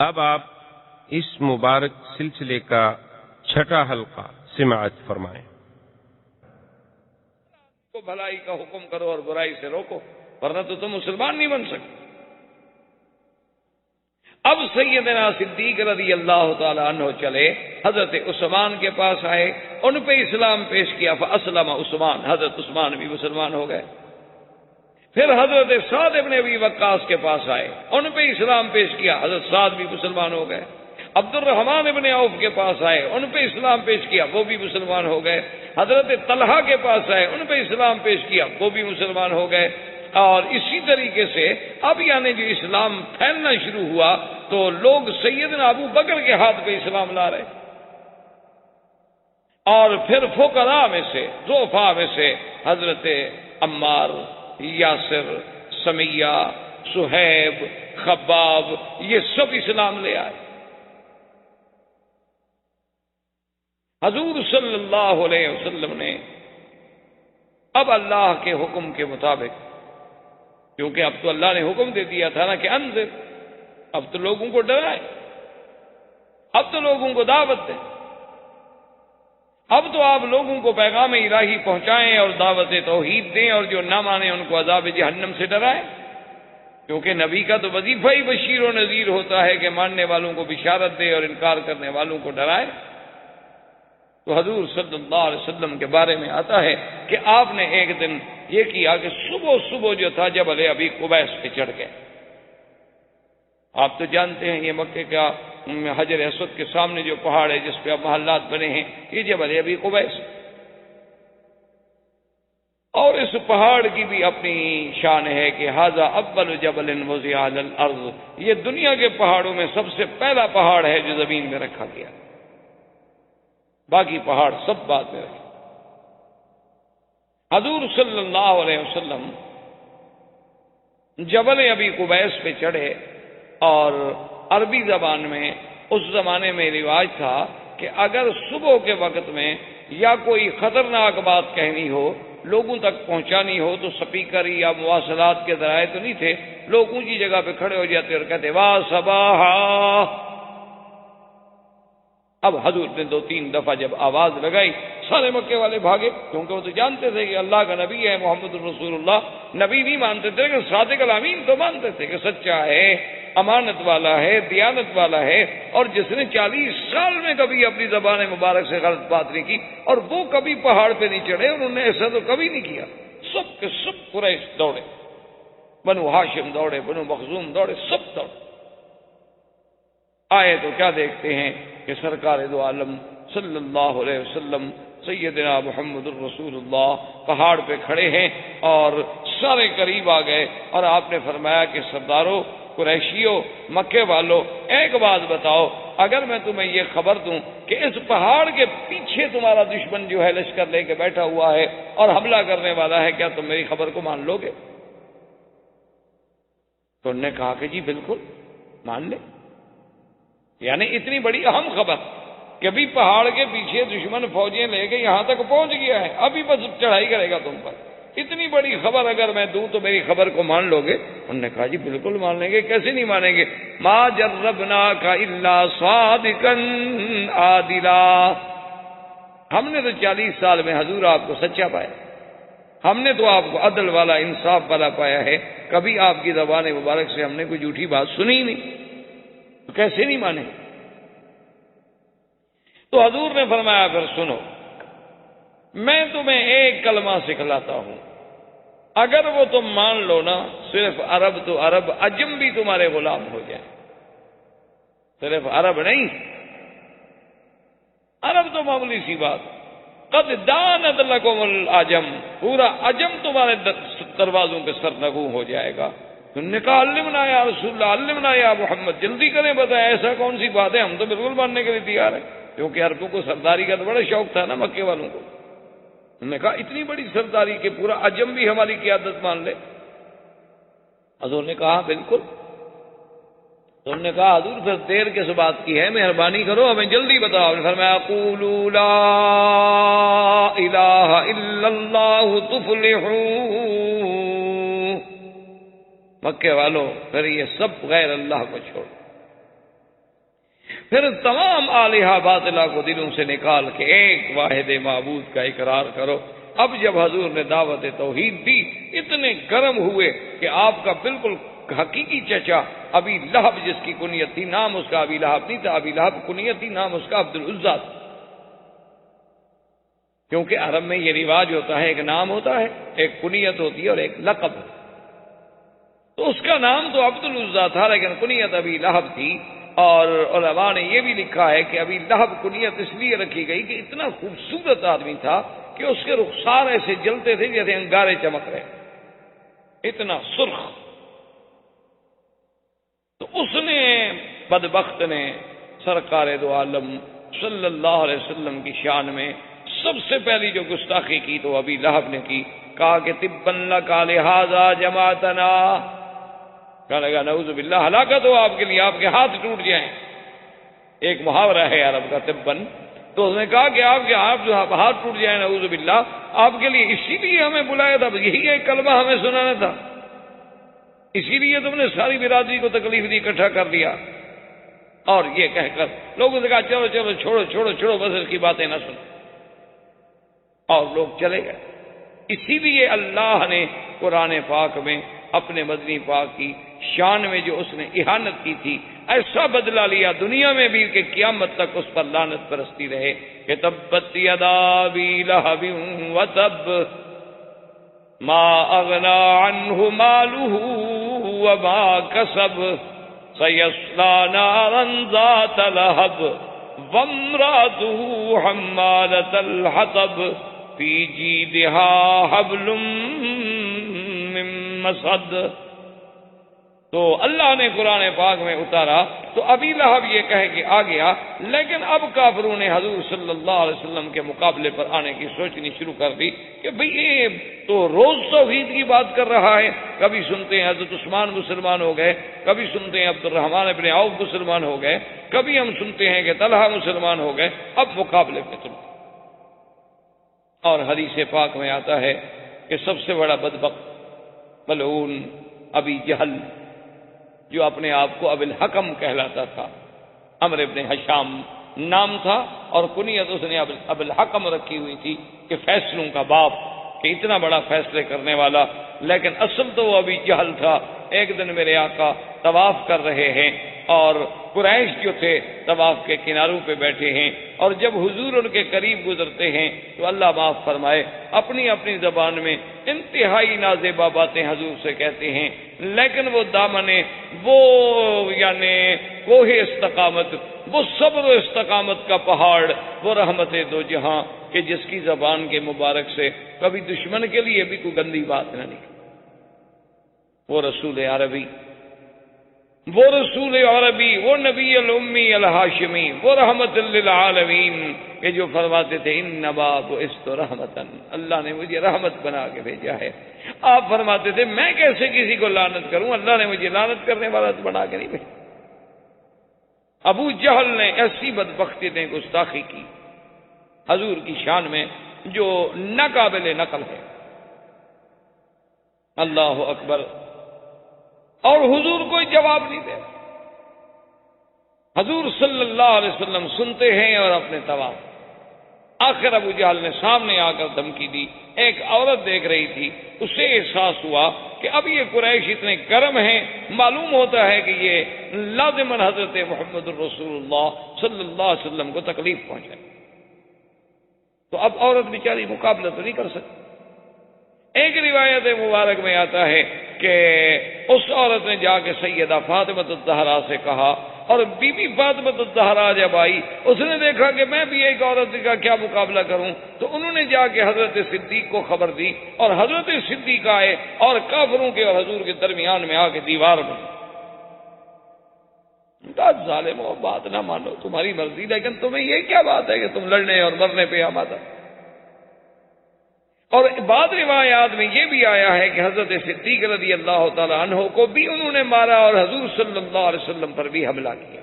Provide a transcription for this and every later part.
اب آپ اس مبارک سلسلے کا چھٹا حلقہ سماعت فرمائیں۔ کو بھلائی کا حکم کرو اور برائی سے روکو، ورنہ تو تم مسلمان نہیں بن سکتے۔ اب سیدنا صدیق رضی اللہ تعالی عنہ چلے، حضرت عثمان کے پاس آئے، ان پہ اسلام پیش کیا، فاسلم عثمان، حضرت عثمان بھی مسلمان ہو گئے۔ پھر حضرت سعد ابن ابی وقاص کے پاس آئے، ان پہ اسلام پیش کیا، حضرت سعد بھی مسلمان ہو گئے۔ عبد الرحمن ابن عوف کے پاس آئے، ان پہ اسلام پیش کیا، وہ بھی مسلمان ہو گئے۔ حضرت طلحہ کے پاس آئے، ان پہ اسلام پیش کیا، وہ بھی مسلمان ہو گئے۔ اور اسی طریقے سے اب یعنی جو اسلام پھیلنا شروع ہوا تو لوگ سیدنا ابو بکر کے ہاتھ پہ اسلام لا رہے، اور پھر فقراء میں سے، ضعفاء میں سے حضرت عمار، یاسر، سمیہ، صہیب، خباب، یہ سب اسلام لے آئے۔ حضور صلی اللہ علیہ وسلم نے اب اللہ کے حکم کے مطابق، کیونکہ اب تو اللہ نے حکم دے دیا تھا نا کہ انذر، اب تو لوگوں کو ڈرائے، اب تو لوگوں کو دعوت دیں، اب تو آپ لوگوں کو پیغام الہی پہنچائیں اور دعوت توحید دیں، اور جو نہ مانے ان کو عذاب جہنم سے ڈرائیں، کیونکہ نبی کا تو وظیفہ ہی بشیر و نذیر ہوتا ہے کہ ماننے والوں کو بشارت دے اور انکار کرنے والوں کو ڈرائے۔ تو حضور صلی اللہ علیہ وسلم کے بارے میں آتا ہے کہ آپ نے ایک دن یہ کیا کہ صبح جو تھا جبل ابی قبیس پہ چڑھ گئے۔ آپ تو جانتے ہیں یہ مکے کا حجر اسود کے سامنے جو پہاڑ ہے جس پہ اب محلات بنے ہیں، یہ جبل ابی قبیس، اور اس پہاڑ کی بھی اپنی شان ہے کہ ھذا اول جبل وضع علی الارض، یہ دنیا کے پہاڑوں میں سب سے پہلا پہاڑ ہے جو زمین میں رکھا گیا، باقی پہاڑ سب بعد میں رکھے۔ حضور صلی اللہ علیہ وسلم جبل ابی قبیس پہ چڑھے، اور عربی زبان میں اس زمانے میں رواج تھا کہ اگر صبح کے وقت میں یا کوئی خطرناک بات کہنی ہو، لوگوں تک پہنچانی ہو، تو سپیکر یا مواصلات کے ذرائع تو نہیں تھے، لوگ اونچی جگہ پہ کھڑے ہو جاتے اور کہتے واہ صباحا۔ اب حضور نے 2-3 دفعہ جب آواز لگائی، سارے مکے والے بھاگے، کیونکہ وہ تو جانتے تھے کہ اللہ کا نبی ہے محمد الرسول اللہ۔ نبی نہیں مانتے تھے کہ صادق الامین تو مانتے تھے کہ سچا ہے، امانت والا ہے، دیانت والا ہے، اور جس نے 40 سال میں کبھی اپنی زبان مبارک سے غلط بات نہیں کی، اور وہ کبھی پہاڑ پہ نہیں چڑھے، انہوں نے ایسا تو کبھی نہیں کیا۔ سب کے سب قریش دوڑے، بنو ہاشم دوڑے، بنو مخزوم دوڑے، سب دوڑے۔ آئے تو کیا دیکھتے ہیں کہ سرکار دو عالم صلی اللہ علیہ وسلم سیدنا محمد الرسول اللہ پہاڑ پہ کھڑے ہیں، اور سارے قریب آ گئے، اور آپ نے فرمایا کہ سرداروں، قریشیوں، مکے والوں، ایک بات بتاؤ، اگر میں تمہیں یہ خبر دوں کہ اس پہاڑ کے پیچھے تمہارا دشمن جو ہے لشکر لے کے بیٹھا ہوا ہے اور حملہ کرنے والا ہے، کیا تم میری خبر کو مان لو گے؟ تو انہوں نے کہا کہ جی بالکل مان لے۔ یعنی اتنی بڑی اہم خبر کہ ابھی پہاڑ کے پیچھے دشمن فوجیں لے کے یہاں تک پہنچ گیا ہے، ابھی بس چڑھائی کرے گا تم پر، اتنی بڑی خبر اگر میں دوں تو میری خبر کو مان لو گے؟ انہوں نے کہا جی بالکل مان لیں گے، کیسے نہیں مانیں گے؟ ما جربناک الا صادقا عادلا، ہم نے تو 40 سال میں حضور آپ کو سچا پایا، ہم نے تو آپ کو عدل والا، انصاف والا پایا ہے، کبھی آپ کی زبان مبارک سے ہم نے کوئی جھوٹی بات سنی ہی نہیں، تو کیسے نہیں مانے؟ تو حضور نے فرمایا پھر سنو، میں تمہیں ایک کلمہ سکھلاتا ہوں، اگر وہ تم مان لو نا، صرف عرب تو عرب، عجم بھی تمہارے غلام ہو جائیں، صرف عرب نہیں، عرب تو معمولی سی بات، قد دانت لکم العجم، پورا عجم تمہارے دروازوں پہ سرنگوں ہو جائے گا۔ انہوں نے کہا علمنا یا رسول اللہ، علمنا یا محمد، جلدی کریں بتائیں ایسا کون سی بات ہے، ہم تو بالکل ماننے کے لیے تیار ہیں، کیونکہ عربوں کو سرداری کا تو بڑا شوق تھا نا مکے والوں کو۔ انہوں نے کہا اتنی بڑی سرداری کہ پورا عجم بھی ہماری قیادت مان لے؟ حضور نے کہا بالکل۔ تو انہوں نے کہا حضور پھر دیر کس بات کی ہے، مہربانی کرو ہمیں جلدی بتاؤ۔ نے فرمایا قولوا لا الہ الا اللہ تفلحوا، مکے والوں پھر یہ سب غیر اللہ کو چھوڑ، پھر تمام آلہہ باطلہ کو دلوں سے نکال کے ایک واحد معبود کا اقرار کرو۔ اب جب حضور نے دعوت توحید دی، اتنے گرم ہوئے کہ آپ کا بالکل حقیقی چچا ابی لہب، جس کی کنیت تھی، نام اس کا ابی لہب نہیں تھا، ابی لہب کنیت تھی، نام اس کا عبد العزیٰ تھا۔ کیونکہ عرب میں یہ رواج ہوتا ہے، ایک نام ہوتا ہے، ایک کنیت ہوتی ہے اور ایک لقب ہوتا ہے۔ تو اس کا نام تو عبد العزیٰ تھا، لیکن کنیت ابی لہب تھی۔ اور علماء نے یہ بھی لکھا ہے کہ ابی لہب کنیت اس لیے رکھی گئی کہ اتنا خوبصورت آدمی تھا کہ اس کے رخسار ایسے جلتے تھے جیسے انگارے چمک رہے، اتنا سرخ۔ تو اس نے، بدبخت نے، سرکار دو عالم صلی اللہ علیہ وسلم کی شان میں سب سے پہلی جو گستاخی کی تو ابی لہب نے کی، کہا کہ تبا لک لہذا جماعتنا، کہنے لگا نعوذ باللہ، ہلاکت ہو آپ کے لیے، آپ کے ہاتھ ٹوٹ جائیں۔ ایک محاورہ ہے عرب کا تبن، تو اس نے کہا کہ آپ کے ہاتھ ٹوٹ جائیں، نعوذ باللہ، آپ کے لیے اسی لیے ہمیں بلایا تھا، یہی ایک کلمہ ہمیں سنانا تھا، اسی لیے تم نے ساری برادری کو تکلیف دی، اکٹھا کر دیا۔ اور یہ کہہ کر لوگوں سے کہا چلو چلو چھوڑو چھوڑو چھوڑو، بس اس کی باتیں نہ سنو، اور لوگ چلے گئے۔ اسی لیے اللہ نے قرآن پاک میں اپنے مدنی پاک کی شان میں جو اس نے اہانت کی تھی، ایسا بدلہ لیا دنیا میں بھی کہ قیامت تک اس پر لعنت برستی رہے کہ تبت یدا ابی لہب وتب ما اغنى عنه ماله وما كسب سيصلى نارا ذات لهب وامرأته حمالة الحطب في جيدها حبل من مسد۔ تو اللہ نے قرآن پاک میں اتارا تو ابی لہب یہ کہہ کے آ گیا، لیکن اب کافروں نے حضور صلی اللہ علیہ وسلم کے مقابلے پر آنے کی سوچنی شروع کر دی کہ بھئی یہ تو روز توحید کی بات کر رہا ہے، کبھی سنتے ہیں حضرت عثمان مسلمان ہو گئے، کبھی سنتے ہیں عبد الرحمن ابن عوف مسلمان ہو گئے، کبھی ہم سنتے ہیں کہ طلحہ مسلمان ہو گئے، اب مقابلے میں تم۔ اور حدیث پاک میں آتا ہے کہ سب سے بڑا بدبخت ملعون ابی جہل، جو اپنے آپ کو ابو الحکم کہلاتا تھا، عمرو ابن حشام نام تھا، اور کنیت اس نے ابو الحکم رکھی ہوئی تھی کہ فیصلوں کا باپ، کہ اتنا بڑا فیصلے کرنے والا، لیکن اصل تو وہ ابی جہل تھا۔ ایک دن میرے آقا طواف کر رہے ہیں اور قریش جو تھے طواف کے کناروں پہ بیٹھے ہیں، اور جب حضور ان کے قریب گزرتے ہیں تو اللہ معاف فرمائے اپنی اپنی زبان میں انتہائی نازیبا باتیں حضور سے کہتے ہیں، لیکن وہ دامنے، وہ یعنی کوہ استقامت، وہ صبر و استقامت کا پہاڑ، وہ رحمت دو جہاں کہ جس کی زبان کے مبارک سے کبھی دشمن کے لیے بھی کوئی گندی بات نہ نکلی، وہ رسول عربی، وہ رسول عربی، وہ نبی الامی الہاشمی، وہ رحمت للعالمین، کہ جو فرماتے تھے انما بعثت رحمتا، اللہ نے مجھے رحمت بنا کے بھیجا ہے۔ آپ فرماتے تھے میں کیسے کسی کو لعنت کروں، اللہ نے مجھے لعنت کرنے والا تو بنا کے نہیں بھیجا۔ ابو جہل نے ایسی بدبختی نے گستاخی کی حضور کی شان میں جو ناقابل نقل ہے۔ اللہ اکبر۔ اور حضور کوئی جواب نہیں دے، حضور صلی اللہ علیہ وسلم سنتے ہیں اور اپنے طواف۔ آخر ابو جہل نے سامنے آ کر دھمکی دی، ایک عورت دیکھ رہی تھی، اسے احساس ہوا کہ اب یہ قریش اتنے گرم ہیں، معلوم ہوتا ہے کہ یہ لازماً حضرت محمد الرسول اللہ صلی اللہ علیہ وسلم کو تکلیف پہنچائے، تو اب عورت بیچاری مقابلہ تو نہیں کر سکتی۔ ایک روایت مبارک میں آتا ہے کہ اس عورت نے جا کے سیدہ فاطمہ الزہرا سے کہا، اور بی بی فاطمہ الزہرا جب آئی اس نے دیکھا کہ میں بھی ایک عورت کا کیا مقابلہ کروں، تو انہوں نے جا کے حضرت صدیق کو خبر دی، اور حضرت صدیق آئے اور کافروں کے اور حضور کے درمیان میں آ کے دیوار میں ظالمو بات نہ مانو، تمہاری مرضی، لیکن تمہیں یہ کیا بات ہے کہ تم لڑنے اور مرنے پہ آمادہ۔ اور بعض روایات میں یہ بھی آیا ہے کہ حضرت صدیق رضی اللہ تعالی عنہ کو بھی انہوں نے مارا اور حضور صلی اللہ علیہ وسلم پر بھی حملہ کیا،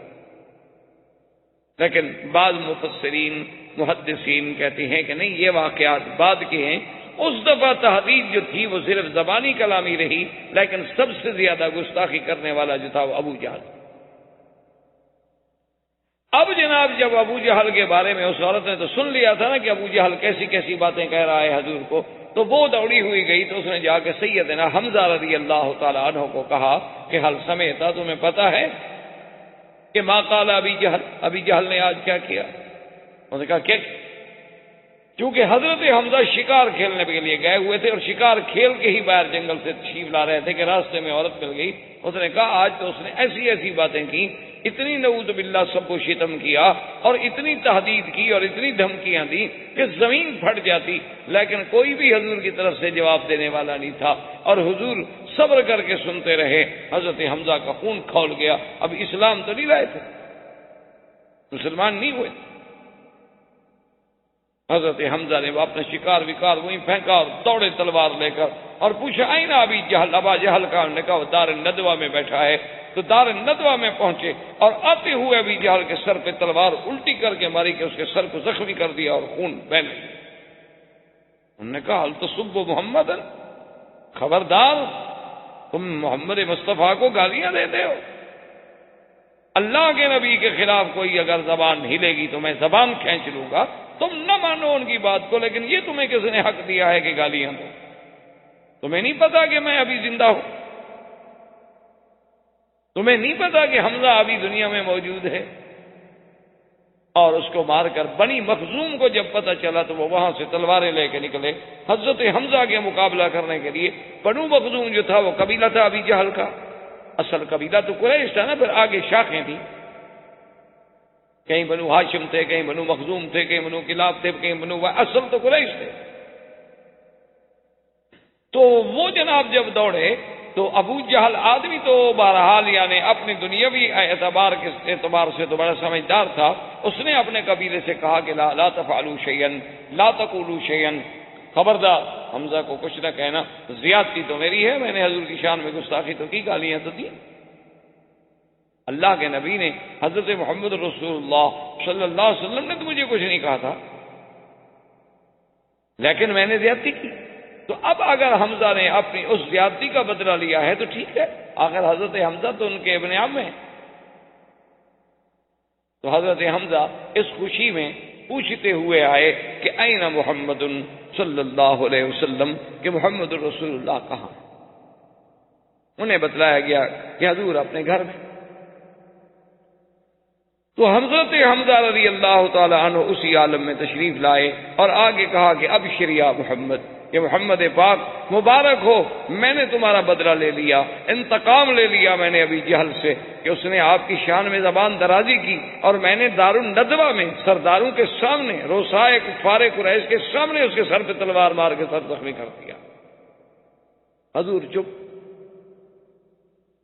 لیکن بعض مفسرین محدثین کہتے ہیں کہ نہیں، یہ واقعات بعد کے ہیں۔ اس دفعہ تحدید جو تھی وہ صرف زبانی کلامی رہی، لیکن سب سے زیادہ گستاخی کرنے والا جو تھا وہ ابو جہل۔ اب جناب جب ابو جہل کے بارے میں اس عورت نے تو سن لیا تھا نا کہ ابو جہل کیسی کیسی باتیں کہہ رہا ہے حضور کو، تو وہ دوڑی ہوئی گئی تو اس نے جا کے سیدنا حمزہ رضی اللہ تعالیٰ عنہ کو کہا کہ حل سمیتا، تمہیں پتا ہے کہ ما قال ابی جہل نے آج کیا کیا؟ انہوں نے کہا کیا؟ کیونکہ حضرت حمزہ شکار کھیلنے کے لیے گئے ہوئے تھے اور شکار کھیل کے ہی باہر جنگل سے تشریف لا رہے تھے کہ راستے میں عورت مل گئی. اس نے کہا آج تو اس نے ایسی ایسی باتیں کی، اتنی نعوذ باللہ سب کو شتم کیا اور اتنی تحدید کی اور اتنی دھمکیاں دی کہ زمین پھٹ جاتی، لیکن کوئی بھی حضور کی طرف سے جواب دینے والا نہیں تھا اور حضور صبر کر کے سنتے رہے. حضرت حمزہ کا خون کھول گیا. اب اسلام تو نہیں لائے تھے، مسلمان نہیں ہوئے. حضرت حمزہ نے اپنا شکار وکار وہیں پھینکا اور دوڑے تلوار لے کر اور پوچھا آئین ابی جہل، ابا جہل کا. انہوں نے کہا وہ دار الندوہ میں بیٹھا ہے. تو دار الندوہ میں پہنچے اور آتے ہوئے ابی جہل کے سر پہ تلوار الٹی کر کے ماری کہ اس کے سر کو زخمی کر دیا اور خون بہنے لگا. انہوں نے کہا حل تسب محمد، خبردار تم محمد مصطفیٰ کو گالیاں دیتے ہو. اللہ کے نبی کے خلاف کوئی اگر زبان ہلے گی تو میں زبان کھینچ لوں گا. تم نہ مانو ان کی بات کو، لیکن یہ تمہیں کس نے حق دیا ہے کہ گالیاں دو؟ تمہیں نہیں پتا کہ میں ابھی زندہ ہوں؟ تمہیں نہیں پتا کہ حمزہ ابھی دنیا میں موجود ہے؟ اور اس کو مار کر بنی مخزوم کو جب پتہ چلا تو وہ وہاں سے تلواریں لے کے نکلے حضرت حمزہ کے مقابلہ کرنے کے لیے. بنو مخزوم جو تھا وہ قبیلہ تھا ابی جہل کا. اصل قبیلہ تو قریش تھا نا، پھر آگے شاخیں تھیں، کہیں بنو ہاشم تھے، کہیں بنو مخزوم تھے، کہیں بنو کلاب تھے، کہیں بنو، اصل تو قریش تھے. تو وہ جناب جب دوڑے تو ابو جہل آدمی تو بہرحال یعنی اپنی دنیاوی اعتبار کے اعتبار سے تو بڑا سمجھدار تھا. اس نے اپنے قبیلے سے کہا کہ لا تفعلوا شیئا لا تقولوا شیئا، خبردار حمزہ کو کچھ نہ کہنا، زیادتی تو میری ہے، میں نے حضور کی شان میں گستاخی تو کی، گالیاں تو دی. اللہ کے نبی نے حضرت محمد رسول اللہ صلی اللہ علیہ وسلم نے تو مجھے کچھ نہیں کہا تھا، لیکن میں نے زیادتی کی. تو اب اگر حمزہ نے اپنی اس زیادتی کا بدلہ لیا ہے تو ٹھیک ہے، آخر حضرت حمزہ تو ان کے ابن عم ہیں. تو حضرت حمزہ اس خوشی میں پوچھتے ہوئے آئے کہ این محمد صلی اللہ علیہ وسلم، کہ محمد رسول اللہ کہاں؟ انہیں بتلایا گیا کہ حضور اپنے گھر میں. تو حضرت حمزہ رضی اللہ تعالی عنہ اسی عالم میں تشریف لائے اور آگے کہا کہ ابشر یا محمد، کہ محمد پاک مبارک ہو، میں نے تمہارا بدلہ لے لیا، انتقام لے لیا میں نے ابی جہل سے کہ اس نے آپ کی شان میں زبان درازی کی، اور میں نے دار الندوہ میں سرداروں کے سامنے، روسائے کفار قریش کے سامنے اس کے سر پہ تلوار مار کے سر زخمی کر دیا. حضور چپ.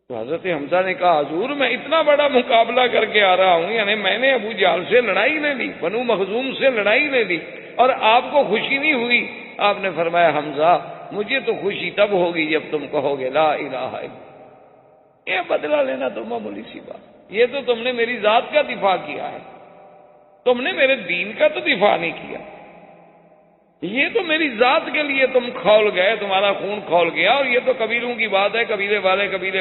تو حضرت حمزہ نے کہا حضور میں اتنا بڑا مقابلہ کر کے آ رہا ہوں، یعنی میں نے ابو جہل سے لڑائی لے لی، بنو مخزوم سے لڑائی لے لی، اور آپ کو خوشی نہیں ہوئی. آپ نے فرمایا حمزہ مجھے تو خوشی تب ہوگی جب تم کہو گے لا الہ الا اللہ. یہ بدلہ لینا تو معمولی سی بات، یہ تو تم نے میری ذات کا دفاع کیا ہے، تم نے میرے دین کا تو دفاع نہیں کیا. یہ تو میری ذات کے لیے تم کھول گئے، تمہارا خون کھول گیا، اور یہ تو قبیلوں کی بات ہے، قبیلے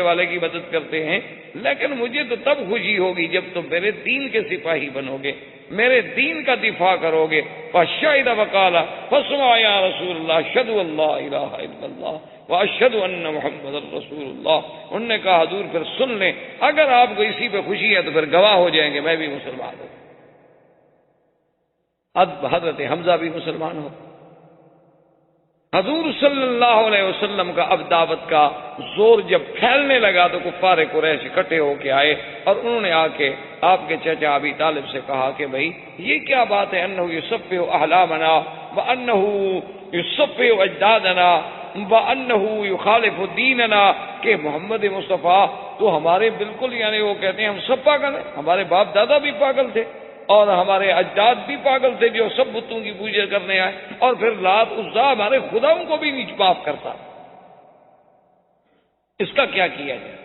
والے کی مدد کرتے ہیں. لیکن مجھے تو تب خوشی ہوگی جب تم میرے دین کے سپاہی بنو گے، میرے دین کا دفاع کرو گے. فشہد وقال فاسمع یا رسول اللہ اشہد ان لا الہ الا اللہ واشہد ان محمد رسول اللہ. انہوں نے کہا حضور پھر سن لیں، اگر آپ کو اسی پہ خوشی ہے تو پھر گواہ ہو جائیں گے میں بھی مسلمان ہوں. اب حضرت حمزہ بھی مسلمان ہو. حضور صلی اللہ علیہ وسلم کا اب دعوت کا زور جب پھیلنے لگا تو کفار قریش اکٹھے ہو کے آئے، اور انہوں نے آ کے آپ کے چچا ابی طالب سے کہا کہ بھائی یہ کیا بات ہے، انہ یصفح احلامنا وانہ یصفح اجدادنا وانہ یخالف دیننا، کہ محمد مصطفیٰ تو ہمارے بالکل یعنی وہ کہتے ہیں ہم سب پاگل ہیں، ہمارے باپ دادا بھی پاگل تھے اور ہمارے اجداد بھی پاگل تھے جو سب بتوں کی پوجا کرنے آئے، اور پھر لات عزا ہمارے خداؤں کو بھی نیچ معاف کرتا، اس کا کیا کیا جائے؟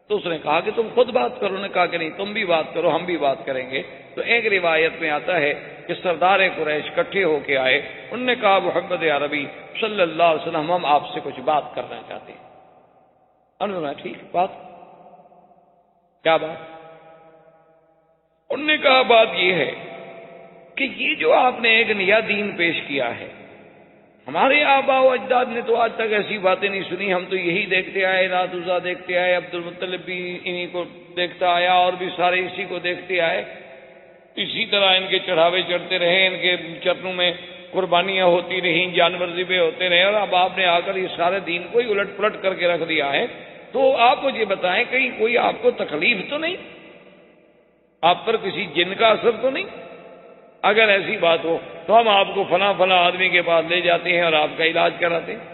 تو اس نے کہا کہ تم خود بات کرو. نے کہا کہ نہیں تم بھی بات کرو، ہم بھی بات کریں گے. تو ایک روایت میں آتا ہے کہ سردار قریش اکٹھے ہو کے آئے، انہوں نے کہا محمد عربی صلی اللہ علیہ وسلم ہم آپ سے کچھ بات کرنا چاہتے ہیں. انہوں نے ٹھیک بات، کیا بات؟ انہوں نے کہا بات یہ ہے کہ یہ جو آپ نے ایک نیا دین پیش کیا ہے، ہمارے آباء و اجداد نے تو آج تک ایسی باتیں نہیں سنی، ہم تو یہی دیکھتے آئے، لات عزیٰ دیکھتے آئے، عبد المطلب بھی انہی کو دیکھتا آیا، اور بھی سارے اسی کو دیکھتے آئے، اسی طرح ان کے چڑھاوے چڑھتے رہے، ان کے چرنوں میں قربانیاں ہوتی رہیں، جانور ذبح ہوتے رہے، اور اب آپ نے آ کر یہ سارے دین کو ہی الٹ پلٹ کر کے رکھ دیا ہے۔ تو آپ مجھے بتائیں، کہیں کوئی آپ کو تکلیف تو نہیں؟ آپ پر کسی جن کا اثر تو نہیں؟ اگر ایسی بات ہو تو ہم آپ کو فلاں فلاں آدمی کے پاس لے جاتے ہیں اور آپ کا علاج کراتے ہیں۔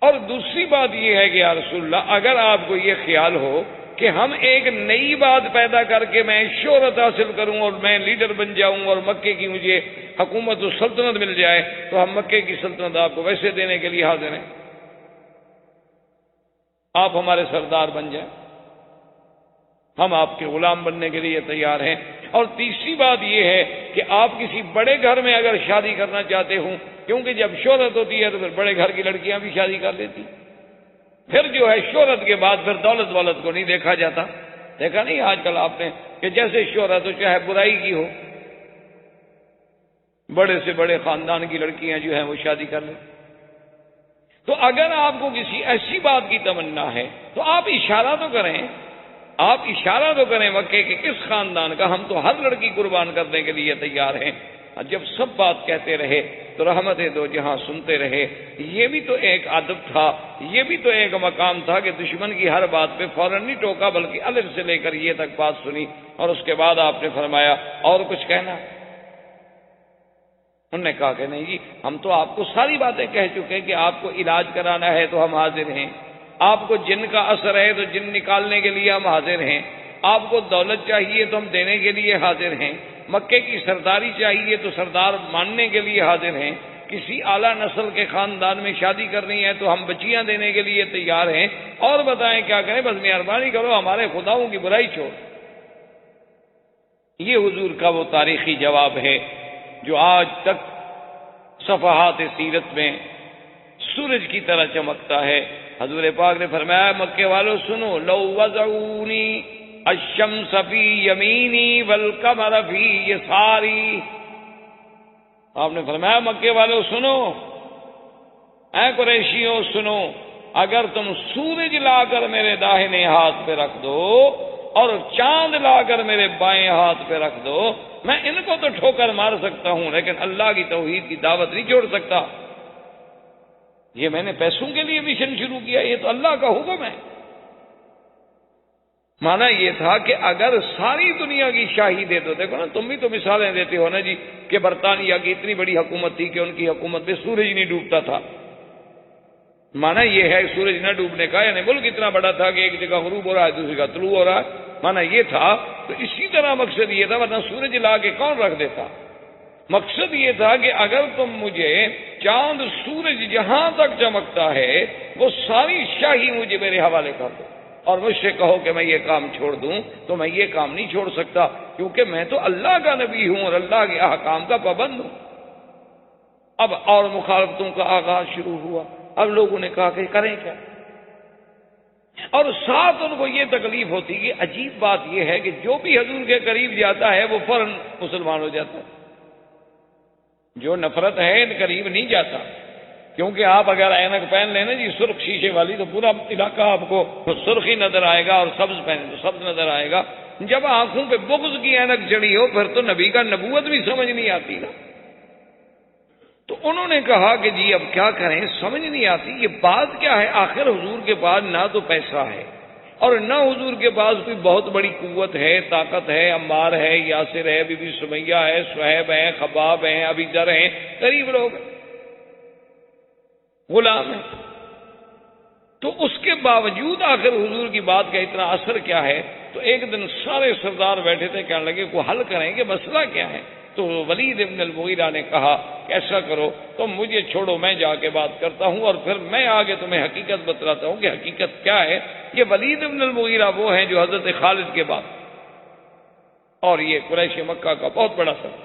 اور دوسری بات یہ ہے کہ یا رسول اللہ، اگر آپ کو یہ خیال ہو کہ ہم ایک نئی بات پیدا کر کے میں شہرت حاصل کروں اور میں لیڈر بن جاؤں اور مکے کی مجھے حکومت و سلطنت مل جائے، تو ہم مکے کی سلطنت آپ کو ویسے دینے کے لیے حاضر ہیں، آپ ہمارے سردار بن جائیں، ہم آپ کے غلام بننے کے لیے تیار ہیں۔ اور تیسری بات یہ ہے کہ آپ کسی بڑے گھر میں اگر شادی کرنا چاہتے ہوں، کیونکہ جب شہرت ہوتی ہے تو پھر بڑے گھر کی لڑکیاں بھی شادی کر لیتی، پھر جو ہے شہرت کے بعد پھر دولت والت کو نہیں دیکھا جاتا۔ دیکھا نہیں آج کل آپ نے کہ جیسے شہرت ہو چاہے برائی کی ہو، بڑے سے بڑے خاندان کی لڑکیاں جو ہیں وہ شادی کر لیں۔ تو اگر آپ کو کسی ایسی بات کی تمنا ہے تو آپ اشارہ تو کریں، آپ اشارہ تو کریں مکے کے کس خاندان کا، ہم تو ہر لڑکی قربان کرنے کے لیے تیار ہیں۔ جب سب بات کہتے رہے تو رحمت دو جہاں سنتے رہے۔ یہ بھی تو ایک ادب تھا، یہ بھی تو ایک مقام تھا کہ دشمن کی ہر بات پہ فوراً نہیں ٹوکا، بلکہ الف سے لے کر یہ تک بات سنی، اور اس کے بعد آپ نے فرمایا اور کچھ کہنا؟ انہوں نے کہا کہ نہیں جی، ہم تو آپ کو ساری باتیں کہہ چکے کہ آپ کو علاج کرانا ہے تو ہم حاضر ہیں، آپ کو جن کا اثر ہے تو جن نکالنے کے لیے ہم حاضر ہیں، آپ کو دولت چاہیے تو ہم دینے کے لیے حاضر ہیں، مکے کی سرداری چاہیے تو سردار ماننے کے لیے حاضر ہیں، کسی اعلیٰ نسل کے خاندان میں شادی کرنی ہے تو ہم بچیاں دینے کے لیے تیار ہیں، اور بتائیں کیا کریں، بس مہربانی کرو ہمارے خداؤں کی برائی چھوڑ۔ یہ حضور کا وہ تاریخی جواب ہے جو آج تک صفحات سیرت میں سورج کی طرح چمکتا ہے۔ حضور پاک نے فرمایا مکے والوں سنو، لو وضعونی الشمس فی یمینی والقمر فی یساری، آپ نے فرمایا مکے والوں سنو، اے قریشیوں سنو، اگر تم سورج لا کر میرے داہنے ہاتھ پہ رکھ دو اور چاند لا کر میرے بائیں ہاتھ پہ رکھ دو، میں ان کو تو ٹھوکر مار سکتا ہوں لیکن اللہ کی توحید کی دعوت نہیں چھوڑ سکتا۔ یہ میں نے پیسوں کے لیے مشن شروع کیا، یہ تو اللہ کا حکم ہے۔ مانا یہ تھا کہ اگر ساری دنیا کی شاہی دے دو، دیکھو نا تم بھی تو مثالیں دیتے ہو نا جی کہ برطانیہ کی اتنی بڑی حکومت تھی کہ ان کی حکومت میں سورج نہیں ڈوبتا تھا، مانا یہ ہے سورج نہ ڈوبنے کا، یعنی ملک اتنا بڑا تھا کہ ایک جگہ غروب ہو رہا ہے دوسری جگہ طلوع ہو رہا ہے، مانا یہ تھا۔ تو اسی طرح مقصد یہ تھا، ورنہ سورج لا کے کون رکھ دیتا؟ مقصد یہ تھا کہ اگر تم مجھے چاند سورج جہاں تک چمکتا ہے وہ ساری شاہی مجھے میرے حوالے کر دو، اور مجھ سے کہو کہ میں یہ کام چھوڑ دوں، تو میں یہ کام نہیں چھوڑ سکتا، کیونکہ میں تو اللہ کا نبی ہوں اور اللہ کے احکام کا پابند ہوں۔ اب اور مخالفتوں کا آغاز شروع ہوا۔ اب لوگوں نے کہا کہ کریں کیا، اور ساتھ ان کو یہ تکلیف ہوتی کہ عجیب بات یہ ہے کہ جو بھی حضور کے قریب جاتا ہے وہ فوراً مسلمان ہو جاتا ہے، جو نفرت ہے ان قریب نہیں جاتا، کیونکہ آپ اگر اینک پہن لیں نا جی سرخ شیشے والی تو پورا علاقہ آپ کو سرخی نظر آئے گا، اور سبز پہنے تو سبز نظر آئے گا۔ جب آنکھوں پہ بغض کی اینک چڑھی ہو پھر تو نبی کا نبوت بھی سمجھ نہیں آتی نا۔ تو انہوں نے کہا کہ جی اب کیا کریں، سمجھ نہیں آتی یہ بات کیا ہے، آخر حضور کے پاس نہ تو پیسہ ہے اور نہ حضور کے پاس کوئی بہت بڑی قوت ہے، طاقت ہے، عمار ہے، یاسر ہے، بی بی سمیہ ہے، صہیب ہے، خباب ہیں، ابی ذر ہیں، غریب لوگ ہیں، غلام ہیں، تو اس کے باوجود آخر حضور کی بات کا اتنا اثر کیا ہے؟ تو ایک دن سارے سردار بیٹھے تھے، کہنے لگے کوئی حل کریں کہ مسئلہ کیا ہے؟ تو ولید ابن المغیرہ نے کہا کہ ایسا کرو تم مجھے چھوڑو، میں جا کے بات کرتا ہوں اور پھر میں آگے تمہیں حقیقت بتلاتا ہوں کہ حقیقت کیا ہے۔ یہ ولید ابن المغیرہ وہ ہیں جو حضرت خالد کے بعد، اور یہ قریش مکہ کا بہت بڑا سر،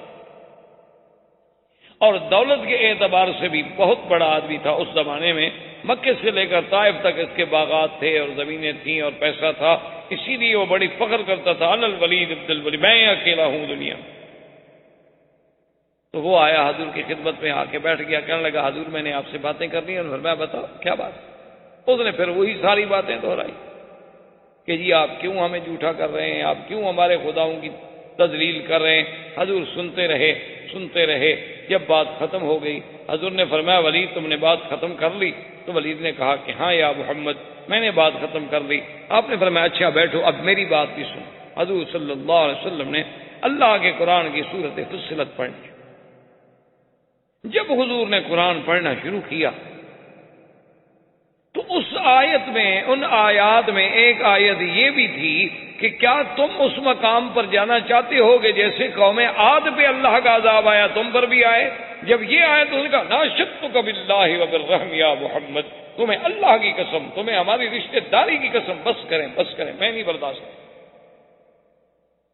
اور دولت کے اعتبار سے بھی بہت بڑا آدمی تھا اس زمانے میں. مکے سے لے کر طائف تک اس کے باغات تھے اور زمینیں تھیں اور پیسہ تھا. اسی لیے وہ بڑی فخر کرتا تھا انا الولید ابن الولید، میں اکیلا ہوں دنیا میں. تو وہ آیا حضور کی خدمت میں آ کے بیٹھ گیا. کہنے لگا حضور میں نے آپ سے باتیں کرنی ہیں. اور میں بتاؤ کیا بات. اس نے پھر وہی ساری باتیں دہرائی کہ جی آپ کیوں ہمیں جھوٹا کر رہے ہیں، آپ کیوں ہمارے خداؤں کی تذلیل کر رہے ہیں. حضور سنتے رہے. جب بات ختم ہو گئی حضور نے فرمایا ولید تم نے بات ختم کر لی؟ تو ولید نے کہا کہ ہاں یا محمد میں نے بات ختم کر لی. آپ نے فرمایا اچھا بیٹھو اب میری بات بھی سن. حضور صلی اللہ علیہ وسلم نے اللہ کے قرآن کی سورت فصلت پڑھی. جب حضور نے قرآن پڑھنا شروع کیا تو اس آیت میں، ان آیات میں ایک آیت یہ بھی تھی کہ کیا تم اس مقام پر جانا چاہتے ہو کہ جیسے قوم عاد پہ اللہ کا عذاب آیا تم پر بھی آئے؟ جب یہ آئے تو اس کا ناشتک باللہ وبالرحم یا محمد، تمہیں اللہ کی قسم، تمہیں ہماری رشتہ داری کی قسم، بس کریں میں نہیں برداشت.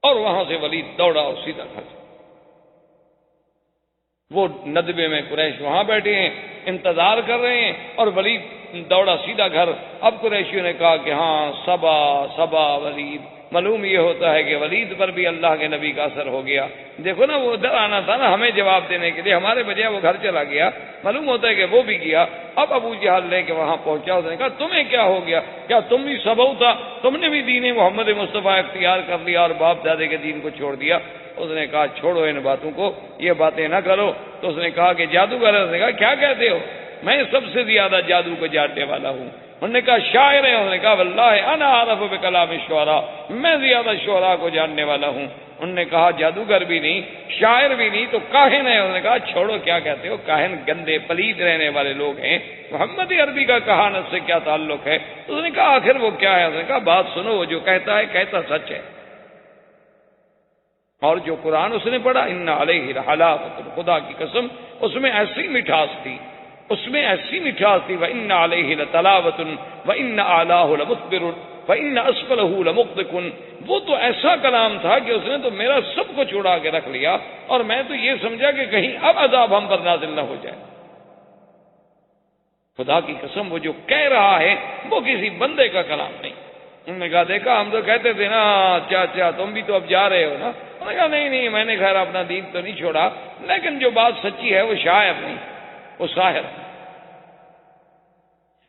اور وہاں سے ولید دوڑا اور سیدھا گھر. وہ ندبے میں قریش وہاں بیٹھے ہیں انتظار کر رہے ہیں اور ولید دوڑا سیدھا گھر. اب قریشیوں نے کہا کہ ہاں صبا ولید. معلوم یہ ہوتا ہے کہ ولید پر بھی اللہ کے نبی کا اثر ہو گیا. دیکھو نا وہ ادھر آنا تھا نا ہمیں جواب دینے کے لیے، ہمارے بجائے وہ گھر چلا گیا. معلوم ہوتا ہے کہ وہ بھی گیا. اب ابو جہل لے کے وہاں پہنچا. اس نے کہا تمہیں کیا ہو گیا؟ کیا تم بھی سبو تھا؟ تم نے بھی دین محمد مصطفیٰ اختیار کر لیا اور باپ دادے کے دین کو چھوڑ دیا؟ اس نے کہا چھوڑو ان باتوں کو، یہ باتیں نہ کرو. تو اس نے کہا کہ جادوگر ہے. اس نے کہا کیا کہتے ہو؟ میں سب سے زیادہ جادو کو جاننے والا ہوں. انہوں نے کہا شاعر ہے. انہوں نے کہا واللہ انا عارف بکلام الشعراء، میں زیادہ شعراء کو جاننے والا ہوں. انہوں نے کہا جادوگر بھی نہیں، شاعر بھی نہیں، تو کاہن ہے. انہوں نے کہا چھوڑو کیا کہتے ہو، کاہن گندے پلید رہنے والے لوگ ہیں. محمد عربی کا کہانت سے کیا تعلق ہے؟ تو اس نے کہا آخر وہ کیا ہے؟ اس نے کہا بات سنو، وہ جو کہتا ہے کہتا سچ ہے. اور جو قرآن اس نے پڑھا ان علیہ لحلاوۃ، خدا کی قسم اس میں ایسی مٹھاس تھی، وَإِنَّ عَلَيْهِ لَتَلَاوَةٌ وَإِنَّ أَعْلَاهُ لَمُسْبِرٌ وَإِنَّ أَسْفَلَهُ لَمُغْدِقٌ. وہ تو ایسا کلام تھا کہ اس نے تو میرا سب کچھ اڑا کے رکھ لیا اور میں تو یہ سمجھا کہ کہیں اب عذاب ہم پر نازل نہ ہو جائے. خدا کی قسم وہ جو کہہ رہا ہے وہ کسی بندے کا کلام نہیں. انہوں نے کہا دیکھا ہم تو کہتے تھے نا چاچا تم بھی تو اب جا رہے ہو نا. انہوں نے کہا نہیں میں نے خیر اپنا دین تو نہیں چھوڑا، لیکن جو بات سچی ہے وہ شاعر نہیں، وہ ساحر.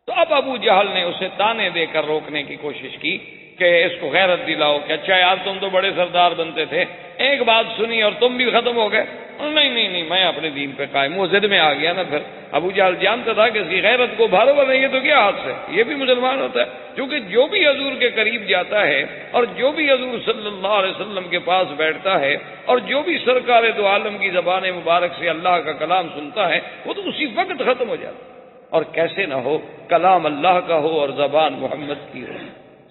تو اب ابو جہل نے اسے تانے دے کر روکنے کی کوشش کی کہ اس کو غیرت دلاؤ کہ اچھا یار تم تو بڑے سردار بنتے تھے، ایک بات سنی اور تم بھی ختم ہو گئے. نہیں میں اپنے دین پہ قائم. وہ ضد میں آ گیا نا. پھر ابو جہل جانتا تھا کہ اس کی غیرت کو بھارو بنیں گے تو کیا ہاتھ سے، یہ بھی مسلمان ہوتا ہے. کیونکہ جو بھی حضور کے قریب جاتا ہے اور جو بھی حضور صلی اللہ علیہ وسلم کے پاس بیٹھتا ہے اور جو بھی سرکار دو عالم کی زبان مبارک سے اللہ کا کلام سنتا ہے وہ تو اسی وقت ختم ہو جاتا ہے. اور کیسے نہ ہو، کلام اللہ کا ہو اور زبان محمد کی ہو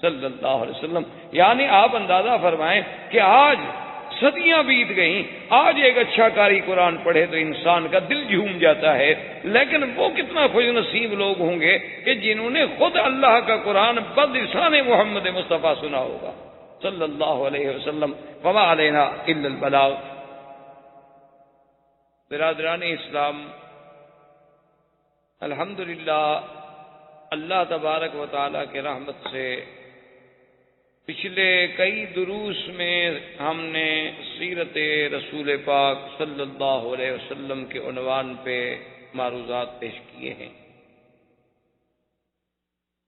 صلی اللہ علیہ وسلم. یعنی آپ اندازہ فرمائیں کہ آج صدیاں بیت گئیں، آج ایک اچھا قاری قرآن پڑھے تو انسان کا دل جھوم جاتا ہے. لیکن وہ کتنا خوش نصیب لوگ ہوں گے کہ جنہوں نے خود اللہ کا قرآن بلسان محمد مصطفیٰ سنا ہوگا صلی اللہ علیہ وسلم. وما علینا الا البلاغ. برادران اسلام، الحمدللہ اللہ تبارک و تعالیٰ کے رحمت سے پچھلے کئی دروس میں ہم نے سیرت رسول پاک صلی اللہ علیہ وسلم کے عنوان پہ معروضات پیش کیے ہیں.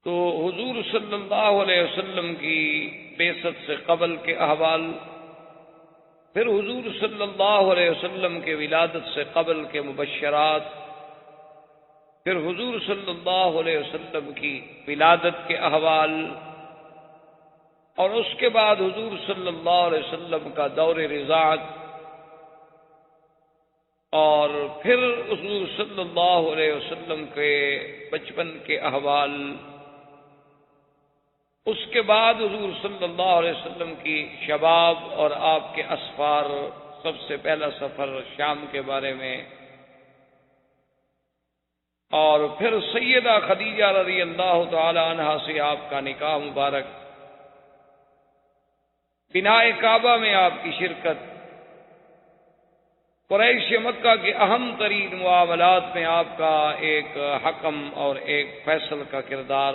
تو حضور صلی اللہ علیہ وسلم کی بعثت سے قبل کے احوال، پھر حضور صلی اللہ علیہ وسلم کے ولادت سے قبل کے مبشرات، پھر حضور صلی اللہ علیہ وسلم کی ولادت کے احوال، اور اس کے بعد حضور صلی اللہ علیہ وسلم کا دور رضاعت، اور پھر حضور صلی اللہ علیہ وسلم کے بچپن کے احوال، اس کے بعد حضور صلی اللہ علیہ وسلم کی شباب اور آپ کے اسفار. سب سے پہلا سفر شام کے بارے میں، اور پھر سیدہ خدیجہ رضی اللہ تعالی عنہا سے آپ کا نکاح مبارک، بنائے کعبہ میں آپ کی شرکت، قریش مکہ کے اہم ترین معاملات میں آپ کا ایک حکم اور ایک فیصل کا کردار،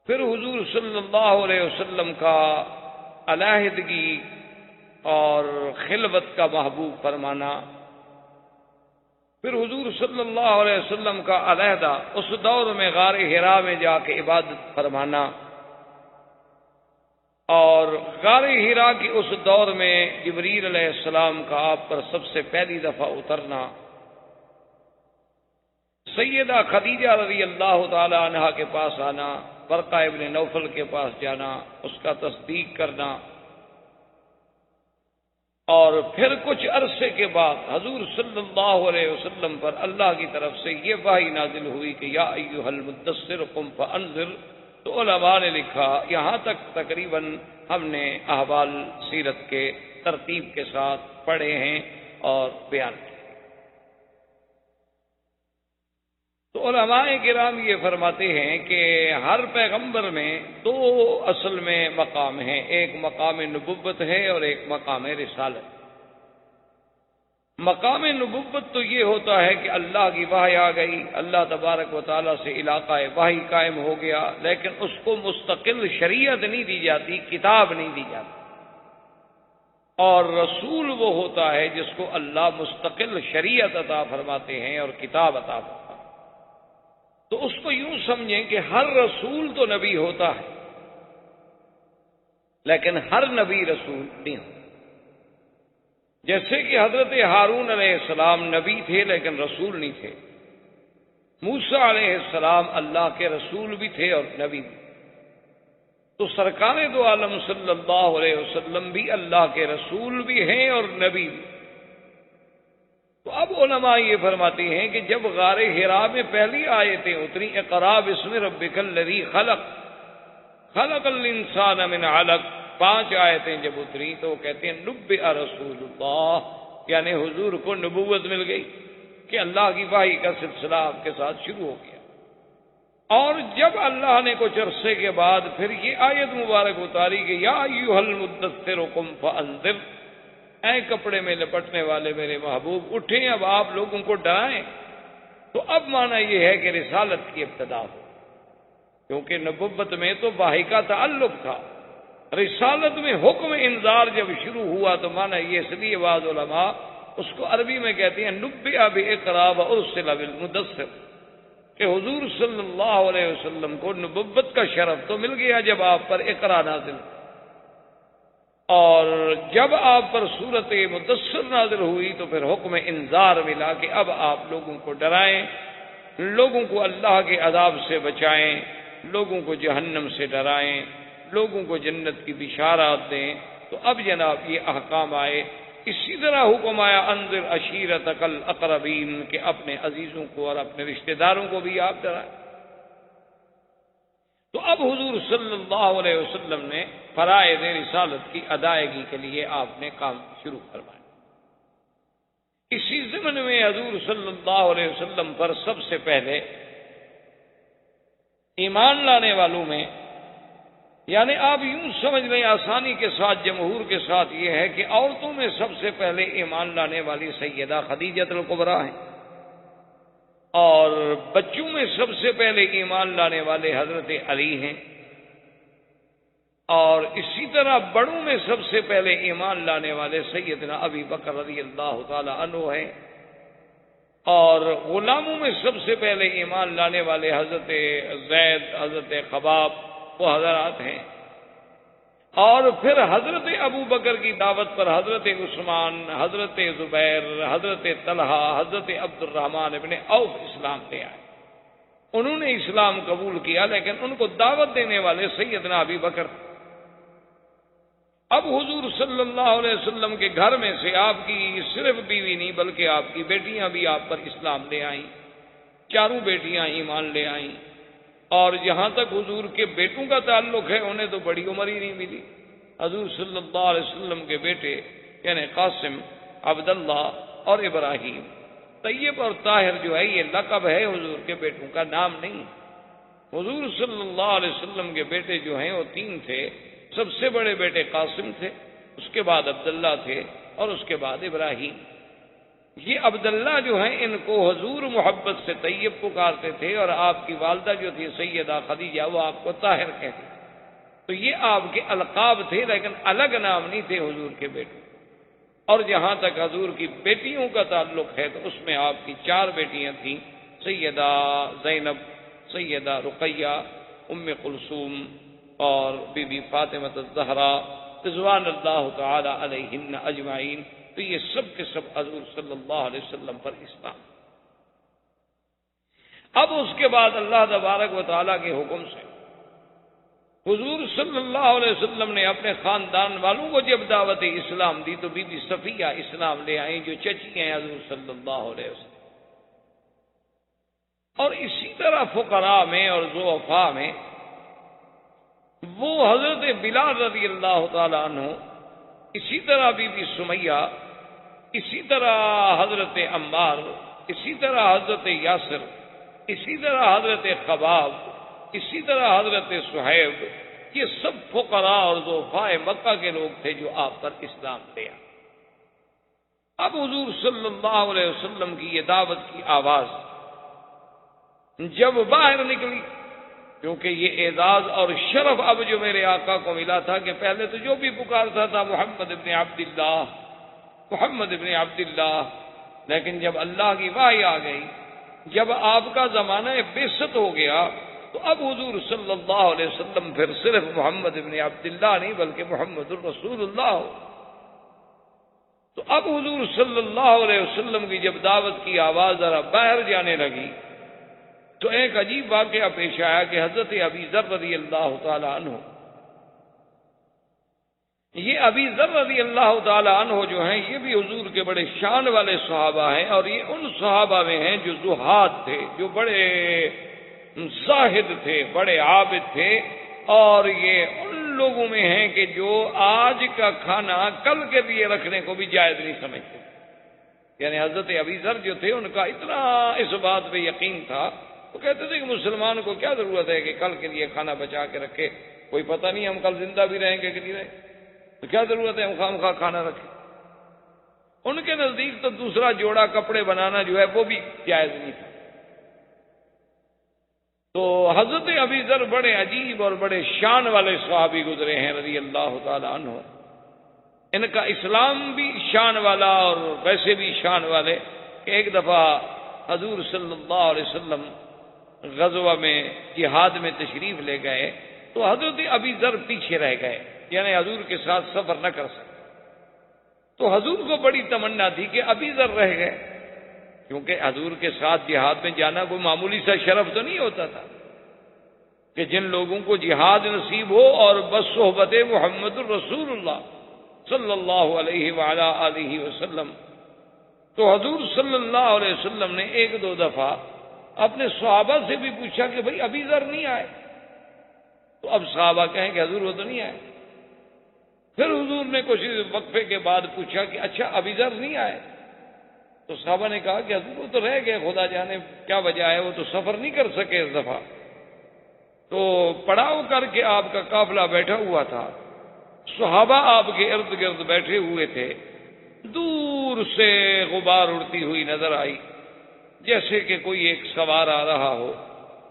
پھر حضور صلی اللہ علیہ وسلم کا علیحدگی اور خلوت کا محبوب فرمانا، پھر حضور صلی اللہ علیہ وسلم کا علیحدہ اس دور میں غار حرا میں جا کے عبادت فرمانا، اور غار حرا کی اس دور میں جبریل علیہ السلام کا آپ پر سب سے پہلی دفعہ اترنا، سیدہ خدیجہ رضی اللہ تعالی عنہا کے پاس آنا، ورقہ ابن نوفل کے پاس جانا، اس کا تصدیق کرنا، اور پھر کچھ عرصے کے بعد حضور صلی اللہ علیہ وسلم پر اللہ کی طرف سے یہ وحی نازل ہوئی کہ یا ایھا المدثر قم فانذر۔ تو علماء نے لکھا یہاں تک تقریباً ہم نے احوال سیرت کے ترتیب کے ساتھ پڑھے ہیں اور بیان کیے۔ تو علماء کرام یہ فرماتے ہیں کہ ہر پیغمبر میں دو اصل میں مقام ہیں، ایک مقام نبوت ہے اور ایک مقام رسالت۔ مقام نبوت تو یہ ہوتا ہے کہ اللہ کی وحی آ گئی، اللہ تبارک و تعالیٰ سے علاقہ وحی قائم ہو گیا، لیکن اس کو مستقل شریعت نہیں دی جاتی، کتاب نہیں دی جاتی۔ اور رسول وہ ہوتا ہے جس کو اللہ مستقل شریعت عطا فرماتے ہیں اور کتاب عطا فرماتے ہیں۔ تو اس کو یوں سمجھیں کہ ہر رسول تو نبی ہوتا ہے، لیکن ہر نبی رسول نہیں ہوتا۔ جیسے کہ حضرت ہارون علیہ السلام نبی تھے لیکن رسول نہیں تھے، موسیٰ علیہ السلام اللہ کے رسول بھی تھے اور نبی بھی۔ تو سرکار دو عالم صلی اللہ علیہ وسلم بھی اللہ کے رسول بھی ہیں اور نبی بھی۔ تو اب علماء یہ فرماتے ہیں کہ جب غار حرا میں پہلی آیتیں اتری، اقرا باسم ربک الذی خلق خلق الانسان من علق، 5 آیتیں جب اتری تو وہ کہتے ہیں نبئ رسول اللہ، یعنی حضور کو نبوت مل گئی کہ اللہ کی وحی کا سلسلہ آپ کے ساتھ شروع ہو گیا۔ اور جب اللہ نے کچھ عرصے کے بعد پھر یہ آیت مبارک اتاری کہ یا ایھا المدثر قم فانذر، اے کپڑے میں لپٹنے والے میرے محبوب اٹھیں، اب آپ لوگوں کو ڈرائیں۔ تو اب معنی یہ ہے کہ رسالت کی ابتدا ہو، کیونکہ نبوت میں تو وحی کا تعلق تھا، رسالت میں حکم انذار جب شروع ہوا تو معنی یہ، اس لیے بعض علماء اس کو عربی میں کہتے ہیں نبئ باقرا وارسل بالمدثر، کہ حضور صلی اللہ علیہ وسلم کو نبوت کا شرف تو مل گیا جب آپ پر اقرا نازل، اور جب آپ پر سورت مدثر نازل ہوئی تو پھر حکم انذار ملا کہ اب آپ لوگوں کو ڈرائیں، لوگوں کو اللہ کے عذاب سے بچائیں، لوگوں کو جہنم سے ڈرائیں، لوگوں کو جنت کی بشارات دیں۔ تو اب جناب یہ احکام آئے۔ اسی طرح حکم آیا انذر عشیرتک الاقربین، کہ اپنے عزیزوں کو اور اپنے رشتہ داروں کو بھی آپ ڈرائیں۔ تو اب حضور صلی اللہ علیہ وسلم نے فرائض رسالت کی ادائیگی کے لیے آپ نے کام شروع کروایا۔ اسی ضمن میں حضور صلی اللہ علیہ وسلم پر سب سے پہلے ایمان لانے والوں میں، یعنی آپ یوں سمجھ لیں آسانی کے ساتھ، جمہور کے ساتھ، یہ ہے کہ عورتوں میں سب سے پہلے ایمان لانے والی سیدہ خدیجہ الکبریٰ ہیں، اور بچوں میں سب سے پہلے ایمان لانے والے حضرت علی ہیں، اور اسی طرح بڑوں میں سب سے پہلے ایمان لانے والے سیدنا ابی بکر رضی اللہ تعالی عنہ ہیں، اور غلاموں میں سب سے پہلے ایمان لانے والے حضرت زید، حضرت خباب، وہ حضرات ہیں، اور پھر حضرت ابو بکر کی دعوت پر حضرت عثمان، حضرت زبیر، حضرت طلحہ، حضرت عبد الرحمن ابن عوف اسلام لے آئے۔ انہوں نے اسلام قبول کیا لیکن ان کو دعوت دینے والے سیدنا ابی بکر۔ اب حضور صلی اللہ علیہ وسلم کے گھر میں سے آپ کی صرف بیوی نہیں بلکہ آپ کی بیٹیاں بھی آپ پر اسلام لے آئیں، 4 بیٹیاں ایمان لے آئیں، اور جہاں تک حضور کے بیٹوں کا تعلق ہے انہیں تو بڑی عمر ہی نہیں ملی۔ حضور صلی اللہ علیہ وسلم کے بیٹے یعنی قاسم، عبداللہ اور ابراہیم، طیب اور طاہر جو ہے یہ لقب ہے، حضور کے بیٹوں کا نام نہیں۔ حضور صلی اللہ علیہ وسلم کے بیٹے جو ہیں وہ 3 تھے۔ سب سے بڑے بیٹے قاسم تھے، اس کے بعد عبداللہ تھے، اور اس کے بعد ابراہیم. یہ عبداللہ جو ہیں ان کو حضور محبت سے طیب پکارتے تھے، اور آپ کی والدہ جو تھی سیدہ خدیجہ وہ آپ کو طاہر کہتے. تو یہ آپ کے القاب تھے، لیکن الگ نام نہیں تھے حضور کے بیٹوں. اور جہاں تک حضور کی بیٹیوں کا تعلق ہے تو اس میں آپ کی 4 بیٹیاں تھیں، سیدہ زینب، سیدہ رقیہ، ام کلثوم اور بی بی فاطمہ الزہرا رضوان اللہ تعالی علیہن اجمعین. تو یہ سب کے سب حضور صلی اللہ علیہ وسلم پر اسلام. اب اس کے بعد اللہ تبارک و تعالیٰ کے حکم سے حضور صلی اللہ علیہ وسلم نے اپنے خاندان والوں کو جب دعوت اسلام دی تو بی بی صفیہ اسلام لے آئیں، جو چچی ہیں حضور صلی اللہ علیہ وسلم. اور اسی طرح فقراء میں اور ضعفاء میں وہ حضرت بلال رضی اللہ تعالی عنہ، اسی طرح بی بی سمیہ، اسی طرح حضرت عمار، اسی طرح حضرت یاسر، اسی طرح حضرت خباب، اسی طرح حضرت صہیب، یہ سب فقراء اور ضعفاء مکہ کے لوگ تھے جو آپ پر اسلام لے آئے. اب حضور صلی اللہ علیہ وسلم کی یہ دعوت کی آواز جب باہر نکلی، کیونکہ یہ اعزاز اور شرف اب جو میرے آقا کو ملا تھا کہ پہلے تو جو بھی پکارتا تھا محمد ابن عبداللہ، محمد ابن عبداللہ، لیکن جب اللہ کی وحی آ گئی، جب آپ کا زمانہ بعثت ہو گیا، تو اب حضور صلی اللہ علیہ وسلم پھر صرف محمد ابن عبداللہ نہیں بلکہ محمد الرسول اللہ ہو. تو اب حضور صلی اللہ علیہ وسلم کی جب دعوت کی آواز ذرا باہر جانے لگی تو ایک عجیب واقعہ پیش آیا کہ حضرت ابی ذر رضی اللہ تعالی عنہ، یہ ابی ذر رضی اللہ تعالی عنہ جو ہیں یہ بھی حضور کے بڑے شان والے صحابہ ہیں، اور یہ ان صحابہ میں ہیں جو زہاد تھے، جو بڑے زاہد تھے، بڑے عابد تھے، اور یہ ان لوگوں میں ہیں کہ جو آج کا کھانا کل کے لیے رکھنے کو بھی جائز نہیں سمجھتے. یعنی حضرت ابی ذر جو تھے ان کا اتنا اس بات پہ یقین تھا، وہ کہتے تھے کہ مسلمان کو کیا ضرورت ہے کہ کل کے لیے کھانا بچا کے رکھے، کوئی پتہ نہیں ہم کل زندہ بھی رہیں گے کہ نہیں رہیں، تو کیا ضرورت ہے ہم خواہ کھانا رکھیں. ان کے نزدیک تو دوسرا جوڑا کپڑے بنانا جو ہے وہ بھی جائز نہیں تھا. تو حضرت ابی ذر بڑے عجیب اور بڑے شان والے صحابی گزرے ہیں رضی اللہ تعالی عنہ. ان کا اسلام بھی شان والا اور ویسے بھی شان والے کہ ایک دفعہ حضور صلی اللہ علیہ وسلم غزوہ میں جہاد میں تشریف لے گئے تو حضرت ابی ذر پیچھے رہ گئے، یعنی حضور کے ساتھ سفر نہ کر سکے. تو حضور کو بڑی تمنا تھی کہ ابی ذر رہ گئے، کیونکہ حضور کے ساتھ جہاد میں جانا کوئی معمولی سا شرف تو نہیں ہوتا تھا کہ جن لوگوں کو جہاد نصیب ہو اور بس صحبت محمد الرسول اللہ صلی اللہ علیہ وعلا آلہ وسلم. تو حضور صلی اللہ علیہ وسلم نے 1-2 دفعہ اپنے صحابہ سے بھی پوچھا کہ بھئی ابی ذر نہیں آئے، تو اب صحابہ کہیں کہ حضور وہ تو نہیں آئے. پھر حضور نے کچھ وقفے کے بعد پوچھا کہ اچھا ابی ذر نہیں آئے، تو صحابہ نے کہا کہ حضور وہ تو رہ گئے، خدا جانے کیا وجہ ہے، وہ تو سفر نہیں کر سکے اس دفعہ. تو پڑاؤ کر کے آپ کا قافلہ بیٹھا ہوا تھا، صحابہ آپ کے ارد گرد بیٹھے ہوئے تھے. دور سے غبار اڑتی ہوئی نظر آئی جیسے کہ کوئی ایک سوار آ رہا ہو.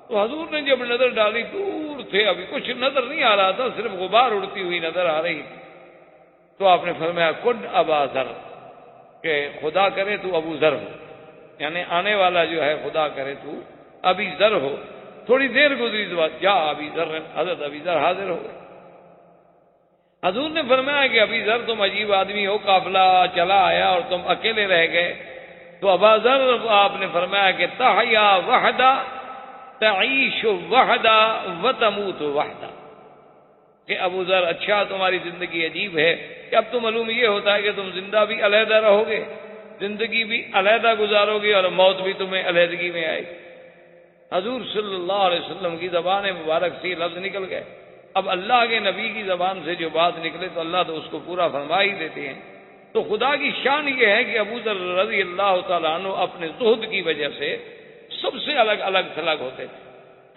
تو حضور نے جب نظر ڈالی، دور تھے، ابھی کچھ نظر نہیں آ رہا تھا، صرف غبار اڑتی ہوئی نظر آ رہی تھی. تو آپ نے فرمایا کن ابا ذر، کہ خدا کرے تو ابو ذر ہو، یعنی آنے والا جو ہے خدا کرے تو ابی ذر ہو. تھوڑی دیر گزری تو بعد جا ابی ذر، حضرت ابی ذر حاضر ہو گئے. حضور نے فرمایا کہ ابی ذر تم عجیب آدمی ہو، قافلہ چلا آیا اور تم اکیلے رہ گئے. تو ابا ذر آپ نے فرمایا کہ تحیا وحدہ تعیش وحدہ وتموت وحدہ، کہ ابو ذر اچھا تمہاری زندگی عجیب ہے کہ اب تو معلوم یہ ہوتا ہے کہ تم زندہ بھی علیحدہ رہو گے، زندگی بھی علیحدہ گزارو گے، اور موت بھی تمہیں علیحدگی میں آئے گی. حضور صلی اللہ علیہ وسلم کی زبان مبارک سے لفظ نکل گئے. اب اللہ کے نبی کی زبان سے جو بات نکلے تو اللہ تو اس کو پورا فرما ہی دیتے ہیں. تو خدا کی شان یہ ہے کہ ابو ذر رضی اللہ تعالیٰ عنہ اپنے زہد کی وجہ سے سب سے الگ الگ تھلگ ہوتے تھے.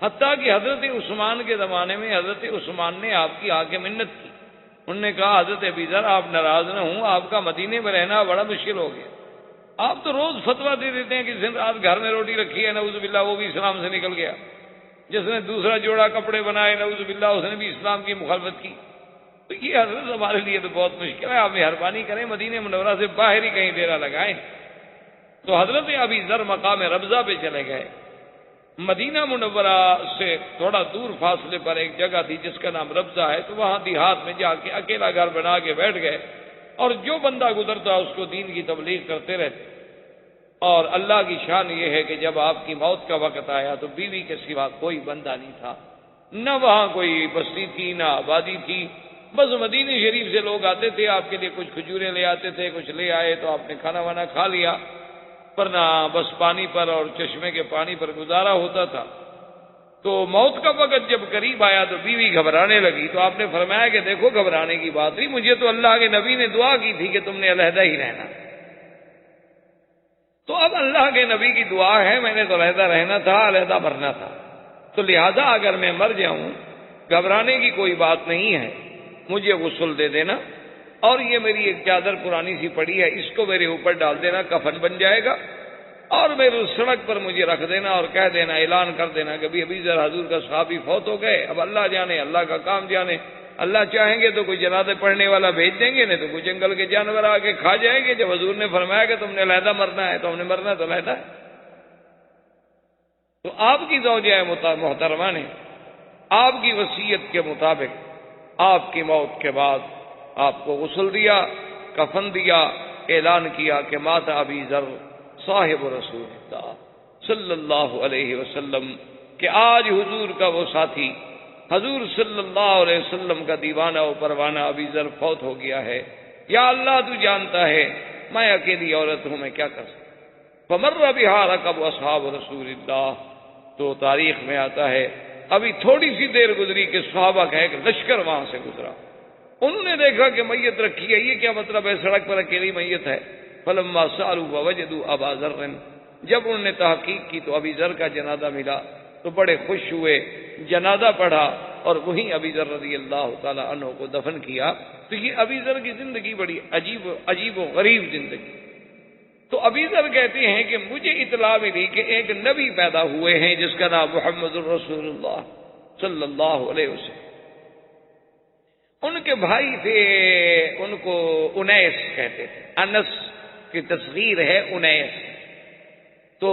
حتیٰ کہ حضرت عثمان کے زمانے میں حضرت عثمان نے آپ کی آ کے منت کی انہوں نے کہا حضرت ابی ذر آپ ناراض نہ ہوں، آپ کا مدینے میں رہنا بڑا مشکل ہو گیا، آپ تو روز فتویٰ دے دیتے ہیں کہ جس رات گھر میں روٹی رکھی ہے نعوذ باللہ وہ بھی اسلام سے نکل گیا، جس نے دوسرا جوڑا کپڑے بنائے نعوذ باللہ اس نے بھی اسلام کی مخالفت کی، تو یہ حضرت ہمارے لیے تو بہت مشکل ہے، آپ مہربانی کریں مدینہ منورہ سے باہر ہی کہیں ڈیرا لگائیں۔ تو حضرت ابی ذر مقام ربضہ پہ چلے گئے۔ مدینہ منورہ سے تھوڑا دور فاصلے پر ایک جگہ تھی جس کا نام ربضہ ہے، تو وہاں دیہات میں جا کے اکیلا گھر بنا کے بیٹھ گئے اور جو بندہ گزرتا اس کو دین کی تبلیغ کرتے رہتے۔ اور اللہ کی شان یہ ہے کہ جب آپ کی موت کا وقت آیا تو بیوی کے سوا کوئی بندہ نہیں تھا، نہ وہاں کوئی بستی تھی نہ آبادی تھی، بس مدینہ شریف سے لوگ آتے تھے، آپ کے لیے کچھ کھجوریں لے آتے تھے، کچھ لے آئے تو آپ نے کھانا وانا کھا لیا، ورنہ بس پانی پر اور چشمے کے پانی پر گزارا ہوتا تھا۔ تو موت کا وقت جب قریب آیا تو بیوی گھبرانے لگی، تو آپ نے فرمایا کہ دیکھو گھبرانے کی بات نہیں، مجھے تو اللہ کے نبی نے دعا کی تھی کہ تم نے علیحدہ ہی رہنا، تو اب اللہ کے نبی کی دعا ہے، میں نے تو علیحدہ رہنا تھا، علیحدہ مرنا تھا، تو لہذا اگر میں مر جاؤں گھبرانے کی کوئی بات نہیں ہے، مجھے غسل دے دینا، اور یہ میری ایک چادر پرانی سی پڑی ہے اس کو میرے اوپر ڈال دینا، کفن بن جائے گا، اور میرے سڑک پر مجھے رکھ دینا اور کہہ دینا، اعلان کر دینا کہ ابھی ذرا حضور کا صحابی فوت ہو گئے، اب اللہ جانے، اللہ کا کام جانے، اللہ چاہیں گے تو کوئی جنازے پڑھنے والا بھیج دیں گے، نہیں تو کوئی جنگل کے جانور آ کے کھا جائیں گے، جب حضور نے فرمایا کہ تم نے علیحدہ مرنا ہے تو ہم نے مرنا تو علیحدہ ہے۔ تو آپ کی زوجہ محترمہ نے آپ کی وصیت کے مطابق آپ کی موت کے بعد آپ کو غسل دیا، کفن دیا، اعلان کیا کہ مات ابی ذر صاحب رسول اللہ صلی اللہ علیہ وسلم، کہ آج حضور کا وہ ساتھی، حضور صلی اللہ علیہ وسلم کا دیوانہ و پروانہ ابی ذر فوت ہو گیا ہے، یا اللہ تو جانتا ہے میں اکیلی عورت ہوں، میں کیا کر سکتا۔ فمر بہا رکب اصحاب رسول اللہ، تو تاریخ میں آتا ہے ابھی تھوڑی سی دیر گزری کہ صحابہ کا ایک لشکر وہاں سے گزرا، انہوں نے دیکھا کہ میت رکھی ہے، یہ کیا مطلب ہے سڑک پر اکیلی میت ہے۔ فلما سالوا ووجدوا ابا ذر، جب انہوں نے تحقیق کی تو ابی ذر کا جنازہ ملا تو بڑے خوش ہوئے، جنازہ پڑھا اور وہیں ابی ذر رضی اللہ تعالی عنہ کو دفن کیا۔ تو یہ ابی ذر کی زندگی بڑی عجیب و غریب زندگی۔ تو ابی ذر کہتے ہیں کہ مجھے اطلاع ملی کہ ایک نبی پیدا ہوئے ہیں جس کا نام محمد الرسول اللہ صلی اللہ علیہ وسلم، ان کے بھائی تھے، ان کو انیس کہتے تھے، انس کی تصغیر ہے انیس، تو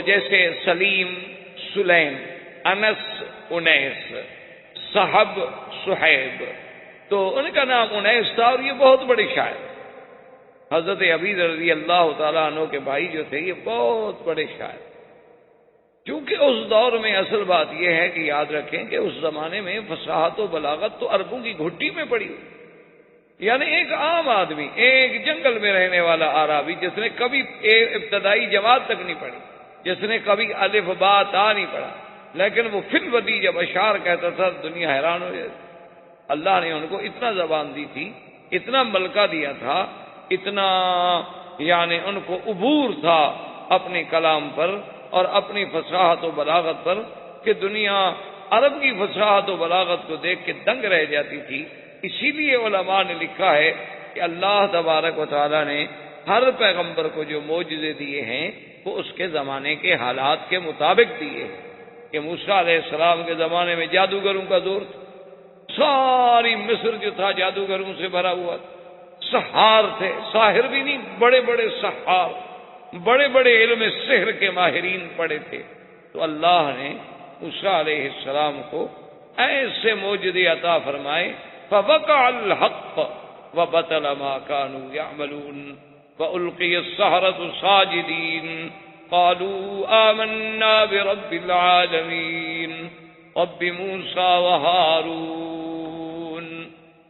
جیسے سلیم سلیم، انس انیس، صحب صہیب، تو ان کا نام انیس تھا، اور یہ بہت بڑے شاعر، حضرت ابی ذر رضی اللہ تعالیٰ عنہ کے بھائی جو تھے یہ بہت بڑے شاعر۔ کیونکہ اس دور میں اصل بات یہ ہے کہ یاد رکھیں کہ اس زمانے میں فصاحت و بلاغت تو عربوں کی گھٹی میں پڑی ہوئی، یعنی ایک عام آدمی، ایک جنگل میں رہنے والا عربی جس نے کبھی ابتدائی جماعت تک نہیں پڑھی، جس نے کبھی الف با تا نہیں پڑھا، لیکن وہ فی الودی جب اشعار کہتا تھا دنیا حیران ہو جاتی۔ اللہ نے ان کو اتنا زبان دی تھی، اتنا ملکہ دیا تھا، اتنا یعنی ان کو عبور تھا اپنے کلام پر اور اپنی فصاحت و بلاغت پر کہ دنیا عرب کی فصاحت و بلاغت کو دیکھ کے دنگ رہ جاتی تھی۔ اسی لیے علماء نے لکھا ہے کہ اللہ تبارک و تعالیٰ نے ہر پیغمبر کو جو معجزے دیے ہیں وہ اس کے زمانے کے حالات کے مطابق دیے ہیں۔ کہ موسیٰ علیہ السلام کے زمانے میں جادوگروں کا دور تھا، ساری مصر جو تھا جادوگروں سے بھرا ہوا تھا، سحار تھے، ساحر بھی نہیں، بڑے بڑے سحار، بڑے بڑے علم سحر کے ماہرین پڑے تھے۔ تو اللہ نے موسیٰ علیہ السلام کو ایسے معجزے عطا فرمائے، فوقع الحق وبطل ما كانوا يعملون وألقي السحرة ساجدين قالوا آمنا برب العالمين رب موسیٰ وہارون،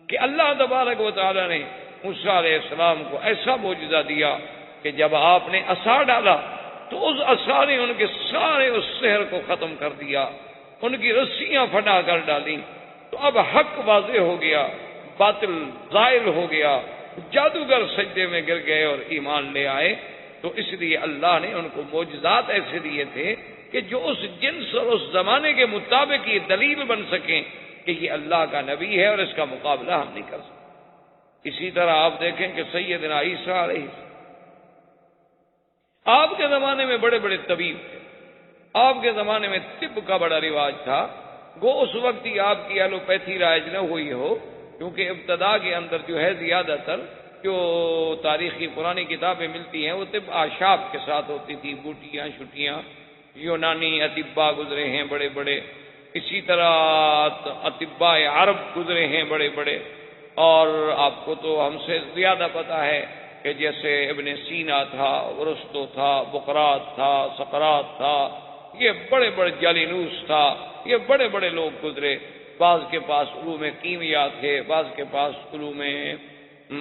کہ اللہ تبارک و تعالی نے موسیٰ علیہ السلام کو ایسا معجزہ دیا کہ جب آپ نے عصا ڈالا تو اس عصا نے ان کے سارے اس سحر کو ختم کر دیا، ان کی رسیاں پھٹا کر ڈالیں، تو اب حق واضح ہو گیا، باطل زائل ہو گیا، جادوگر سجدے میں گر گئے اور ایمان لے آئے۔ تو اس لیے اللہ نے ان کو معجزات ایسے دیے تھے کہ جو اس جنس اور اس زمانے کے مطابق یہ دلیل بن سکیں کہ یہ اللہ کا نبی ہے اور اس کا مقابلہ ہم نہیں کر سکتے۔ اسی طرح آپ دیکھیں کہ سیدنا عیسیٰ علیہ آپ کے زمانے میں بڑے بڑے طبیب تھے، آپ کے زمانے میں طب کا بڑا رواج تھا، گو اس وقت ہی آپ کی ایلوپیتھی رائج نہ ہوئی ہو، کیونکہ ابتدا کے اندر جو ہے زیادہ تر جو تاریخی پرانی کتابیں ملتی ہیں وہ طب آشاب کے ساتھ ہوتی تھی، بوٹیاں شٹیاں، یونانی اطباء گزرے ہیں بڑے بڑے، اسی طرح اطباء عرب گزرے ہیں بڑے بڑے، اور آپ کو تو ہم سے زیادہ پتا ہے کہ جیسے ابن سینا تھا، ارسطو تھا، بقراط تھا، سقراط تھا، یہ بڑے بڑے جالینوس تھا، یہ بڑے بڑے لوگ گزرے، بعض کے پاس علوم کیمیا تھے، بعض کے پاس علوم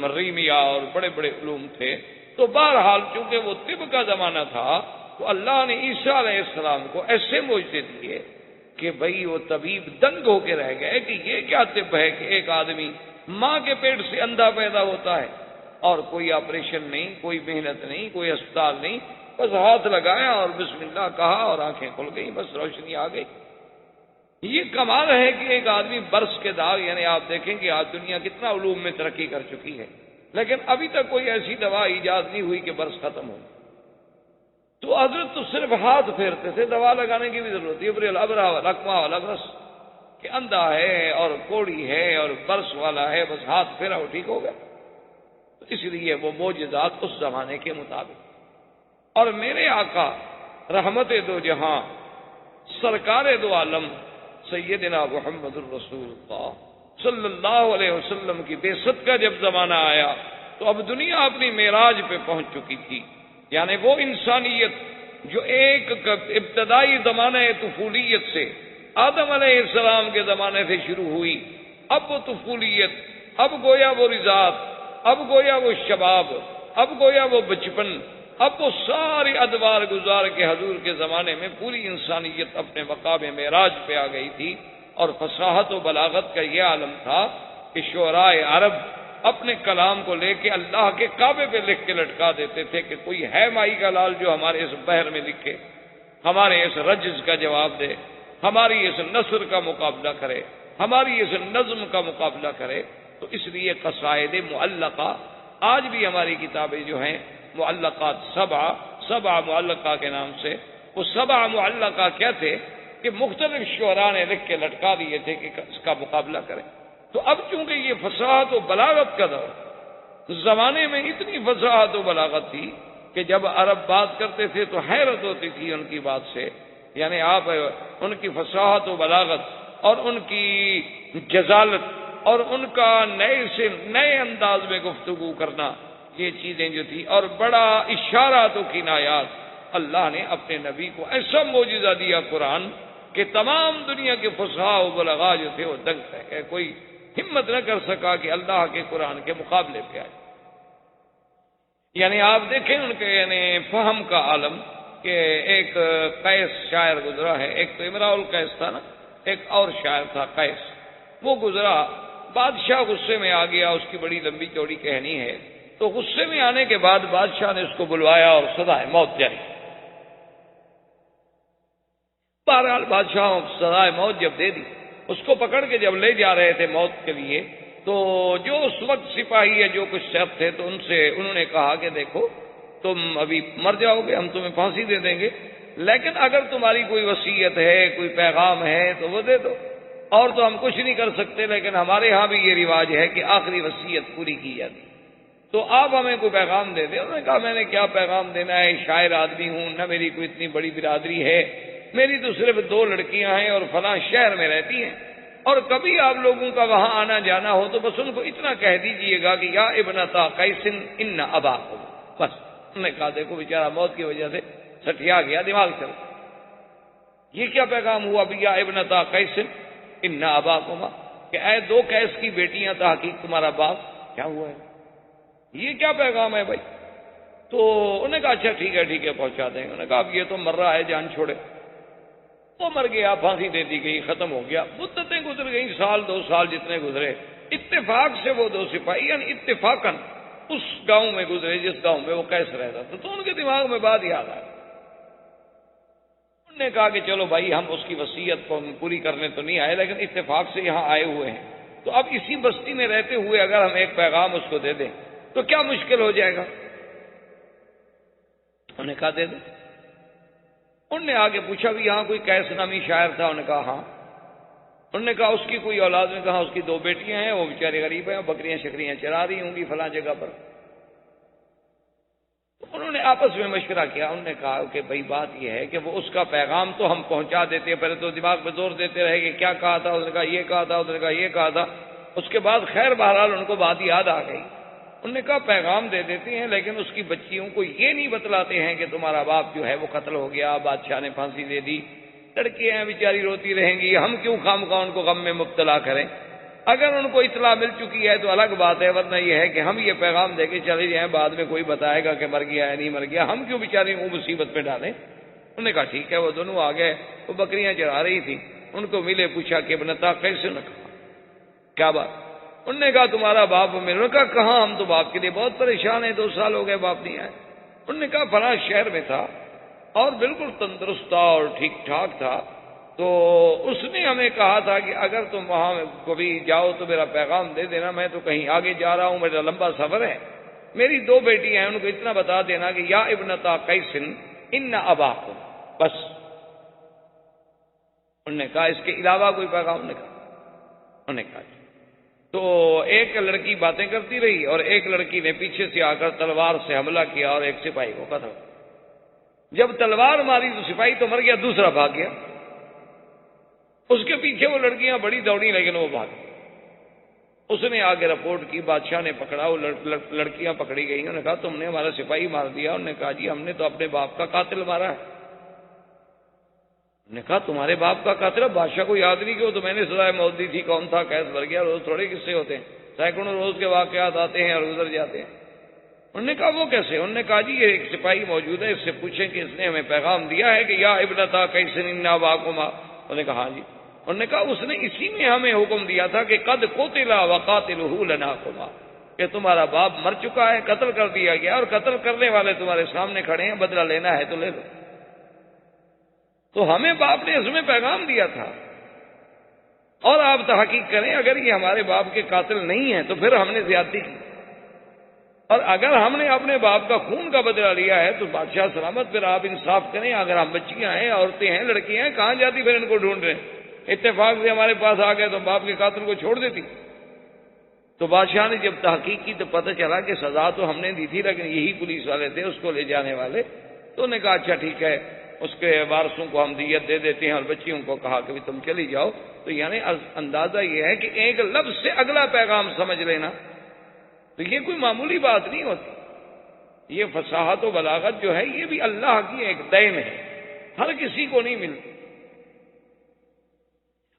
ریمیا اور بڑے بڑے علوم تھے۔ تو بہرحال چونکہ وہ طب کا زمانہ تھا تو اللہ نے عیسیٰ علیہ السلام کو ایسے معجزے دیے کہ بھئی وہ طبیب دنگ ہو کے رہ گئے کہ یہ کیا طب ہے کہ ایک آدمی ماں کے پیٹ سے اندھا پیدا ہوتا ہے اور کوئی آپریشن نہیں، کوئی محنت نہیں، کوئی اسپتال نہیں، بس ہاتھ لگایا اور بسم اللہ کہا اور آنکھیں کھل گئی، بس روشنی آ گئی۔ یہ کمال ہے کہ ایک آدمی برس کے داغ، یعنی آپ دیکھیں کہ آج دنیا کتنا علوم میں ترقی کر چکی ہے، لیکن ابھی تک کوئی ایسی دوا ایجاد نہیں ہوئی کہ برس ختم ہو۔ تو حضرت تو صرف ہاتھ پھیرتے تھے، دوا لگانے کی بھی ضرورت ہے، لقما والا برس کہ اندھا ہے اور کوڑی ہے اور برس والا ہے، بس ہاتھ پھیرا وہ ٹھیک ہو گیا۔ تو اس لیے وہ معجزات اس زمانے کے مطابق، اور میرے آقا رحمت دو جہاں سرکار دو عالم سیدنا محمد الرسول اللہ صلی اللہ علیہ وسلم کی بعثت کا جب زمانہ آیا تو اب دنیا اپنی معراج پہ پہنچ چکی تھی، یعنی وہ انسانیت جو ایک ابتدائی زمانہ طفولیت سے آدم علیہ السلام کے زمانے سے شروع ہوئی، اب وہ طفولیت، اب گویا وہ رضاعت، اب گویا وہ شباب، اب گویا وہ بچپن، اب وہ ساری ادوار گزار کے حضور کے زمانے میں پوری انسانیت اپنے مقام معراج پہ آ گئی تھی، اور فصاحت و بلاغت کا یہ عالم تھا کہ شعراء عرب اپنے کلام کو لے کے اللہ کے کعبے پہ لکھ کے لٹکا دیتے تھے کہ کوئی ہے مائی کا لال جو ہمارے اس بحر میں لکھے، ہمارے اس رجز کا جواب دے، ہماری اس نثر کا مقابلہ کرے، ہماری اس نظم کا مقابلہ کرے۔ تو اس لیے قصائد معلقہ آج بھی ہماری کتابیں جو ہیں معلقات سبع معلقہ کے نام سے، وہ سبع معلقہ کیا تھے کہ مختلف شعراء نے لکھ کے لٹکا دیے تھے کہ اس کا مقابلہ کریں۔ تو اب چونکہ یہ فصاحت و بلاغت کا دور، زمانے میں اتنی فصاحت و بلاغت تھی کہ جب عرب بات کرتے تھے تو حیرت ہوتی تھی ان کی بات سے، یعنی آپ ان کی فصاحت و بلاغت اور ان کی جزالت اور ان کا نئے سے نئے انداز میں گفتگو کرنا، یہ چیزیں جو تھی، اور بڑا اشارات و کنایات، اللہ نے اپنے نبی کو ایسا معجزہ دیا قرآن کہ تمام دنیا کے فصحاء و بلغاء جو تھے وہ دنگ رہ گئے، کوئی ہمت نہ کر سکا کہ اللہ کے قرآن کے مقابلے پہ آئے۔ یعنی آپ دیکھیں ان کے یعنی فہم کا عالم کہ ایک قیس شاعر گزرا ہے، ایک تو امراء القیس تھا نا، ایک اور شاعر تھا قیس، وہ گزرا، بادشاہ غصے میں آ گیا، اس کی بڑی لمبی چوڑی کہانی ہے، تو غصے میں آنے کے بعد بادشاہ نے اس کو بلوایا اور سزائے موت جاری۔ بہرحال بادشاہ سزائے موت جب دے دی، اس کو پکڑ کے جب لے جا رہے تھے موت کے لیے، تو جو اس وقت سپاہی ہے جو کچھ شخص تھے تو انہوں نے کہا کہ دیکھو تم ابھی مر جاؤ گے، ہم تمہیں پھانسی دے دیں گے، لیکن اگر تمہاری کوئی وصیت ہے، کوئی پیغام ہے تو وہ دے دو، اور تو ہم کچھ نہیں کر سکتے، لیکن ہمارے ہاں بھی یہ رواج ہے کہ آخری وصیت پوری کی جاتی، تو آپ ہمیں کوئی پیغام دے دیں۔ انہوں نے کہا میں نے کیا پیغام دینا ہے، شاعر آدمی ہوں، نہ میری کوئی اتنی بڑی برادری ہے، میری تو صرف 2 لڑکیاں ہیں اور فلاں شہر میں رہتی ہیں، اور کبھی آپ لوگوں کا وہاں آنا جانا ہو تو بس ان کو اتنا کہہ دیجئے گا کہ یا ابنتا قیس ان اباکم، بس۔ انہوں نے کہا دیکھو بیچارہ موت کی وجہ سے سٹیا گیا، دماغ چل، یہ کیا پیغام ہوا بھی یا ابنتا قیس ان اباکما، کہ اے 2 قیس کی بیٹیاں تحقیق تمہارا باپ، کیا ہوا ہے، یہ کیا پیغام ہے بھائی؟ تو انہوں نے کہا اچھا ٹھیک ہے پہنچا دیں گے۔ انہوں نے کہا اب یہ تو مر رہا ہے، جان چھوڑے، وہ مر گیا، پھانسی دے دی گئی، ختم ہو گیا، مدتیں گزر گئیں، سال 2 سال جتنے گزرے، اتفاق سے وہ 2 سپاہی یعنی اتفاقاً اس گاؤں میں گزرے جس گاؤں میں وہ قیس رہتا تھا، تو ان کے دماغ میں بات یاد آئی، انہوں نے کہا کہ چلو بھائی ہم اس کی وصیت کو پوری کرنے تو نہیں آئے، لیکن اتفاق سے یہاں آئے ہوئے ہیں، تو اب اسی بستی میں رہتے ہوئے اگر ہم ایک پیغام اس کو دے دیں تو کیا مشکل ہو جائے گا؟ انہوں نے کہا دے دیں۔ انہوں نے آگے پوچھا بھی یہاں کوئی قیس نامی شاعر تھا؟ انہوں نے کہا ہاں۔ انہوں نے کہا اس کی کوئی اولاد؟ میں کہا اس کی 2 بیٹیاں ہیں، وہ بیچاری غریب ہیں، بکریاں شکریاں چرا رہی ہوں گی فلاں جگہ پر۔ انہوں نے آپس میں مشورہ کیا، انہوں نے کہا کہ بھائی بات یہ ہے کہ وہ اس کا پیغام تو ہم پہنچا دیتے ہیں، پہلے تو دماغ پہ زور دیتے رہے کہ کیا کہا تھا، اس نے کہا یہ کہا تھا، اس نے کہا یہ کہا تھا، اس کے بعد خیر بہرحال ان کو بات یاد آ گئی۔ انہوں نے کہا پیغام دے دیتے ہیں لیکن اس کی بچیوں کو یہ نہیں بتلاتے ہیں کہ تمہارا باپ جو ہے وہ قتل ہو گیا، بادشاہ نے پھانسی دے دی، لڑکیاں ہیں بیچاری روتی رہیں گی، ہم کیوں خواہ ان کو غم میں مبتلا کریں؟ اگر ان کو اطلاع مل چکی ہے تو الگ بات ہے، ورنہ یہ ہے کہ ہم یہ پیغام دے کے چلے جائیں، بعد میں کوئی بتائے گا کہ مر گیا ہے نہیں مر گیا، ہم کیوں بیچاری وہ مصیبت میں ڈالیں؟ انہوں نے کہا ٹھیک ہے۔ وہ دونوں آ گئے، وہ بکریاں چرا رہی تھی، ان کو ملے، پوچھا کہ ابنتا کیسے؟ نہ کہا کیا بات؟ انہوں نے کہا تمہارا باپ ملنے کا کہاں، ہم تو باپ کے لیے بہت پریشان ہیں، 2 سال ہو گئے باپ نہیں آئے۔ انہوں نے کہا فلاں شہر میں تھا اور بالکل تندرست تھا اور ٹھیک ٹھاک تھا، تو اس نے ہمیں کہا تھا کہ اگر تم وہاں کبھی جاؤ تو میرا پیغام دے دینا، میں تو کہیں آگے جا رہا ہوں، میرا لمبا سفر ہے، میری 2 بیٹیاں ہیں، ان کو اتنا بتا دینا کہ یا ابنتا قیس ان اباکم، بس۔ انہوں نے کہا اس کے علاوہ کوئی پیغام؟ نے کہا انہوں نے کہا تو ایک لڑکی باتیں کرتی رہی اور ایک لڑکی نے پیچھے سے آ کر تلوار سے حملہ کیا اور ایک سپاہی کو قتل۔ جب تلوار ماری تو سپاہی تو مر گیا، دوسرا بھاگ گیا، اس کے پیچھے وہ لڑکیاں بڑی دوڑی لیکن وہ بھاگ گئی۔ اس نے آگے رپورٹ کی، بادشاہ نے پکڑا، وہ لڑکیاں پکڑی گئی۔ انہوں نے کہا تم نے ہمارا سپاہی مار دیا۔ انہوں نے کہا جی ہم نے تو اپنے باپ کا قاتل مارا ہے۔ انہوں نے کہا تمہارے باپ کا قاتل؟ بادشاہ کو یاد نہیں کہ وہ تو میں نے سزائے موت دی تھی، کون تھا قید مر گیا، روز تھوڑے قصے ہوتے ہیں، سینکڑوں روز کے واقعات آتے ہیں اور گزر جاتے ہیں۔ انہوں نے کہا وہ کیسے؟ انہوں نے کہا جی یہ ایک سپاہی موجود ہے، اس سے پوچھیں کہ اس نے ہمیں پیغام دیا ہے کہ یا ابنتا کیس ان اباکما۔ انہوں نے کہا ہاں جی۔ انہوں نے کہا اس نے اسی میں ہمیں حکم دیا تھا کہ قد قتل وقاتلہ لناکما، کہ تمہارا باپ مر چکا ہے، قتل کر دیا گیا اور قتل کرنے والے تمہارے سامنے کھڑے ہیں، بدلہ لینا ہے تو لے لو۔ تو ہمیں باپ نے اس میں پیغام دیا تھا، اور آپ تحقیق کریں اگر یہ ہمارے باپ کے قاتل نہیں ہیں تو پھر ہم نے زیادتی کی، اور اگر ہم نے اپنے باپ کا خون کا بدلہ لیا ہے تو بادشاہ سلامت، پھر آپ انصاف کریں۔ اگر ہم بچیاں ہیں، عورتیں ہیں، لڑکیاں ہیں، کہاں جاتی پھر ان کو ڈھونڈ رہے ہیں؟ اتفاق سے ہمارے پاس آ گئے تو باپ کے قاتل کو چھوڑ دیتی۔ تو بادشاہ نے جب تحقیق کی تو پتہ چلا کہ سزا تو ہم نے دی تھی لیکن یہی پولیس والے تھے اس کو لے جانے والے۔ تو انہوں نے کہا اچھا ٹھیک ہے، اس کے وارثوں کو ہم دیت دے دیتے ہیں، اور بچیوں کو کہا کہ تم چلی جاؤ۔ تو یعنی اندازہ یہ ہے کہ ایک لفظ سے اگلا پیغام سمجھ لینا، تو یہ کوئی معمولی بات نہیں ہوتی۔ یہ فصاحت و بلاغت جو ہے یہ بھی اللہ کی ایک دین ہے، ہر کسی کو نہیں ملتی۔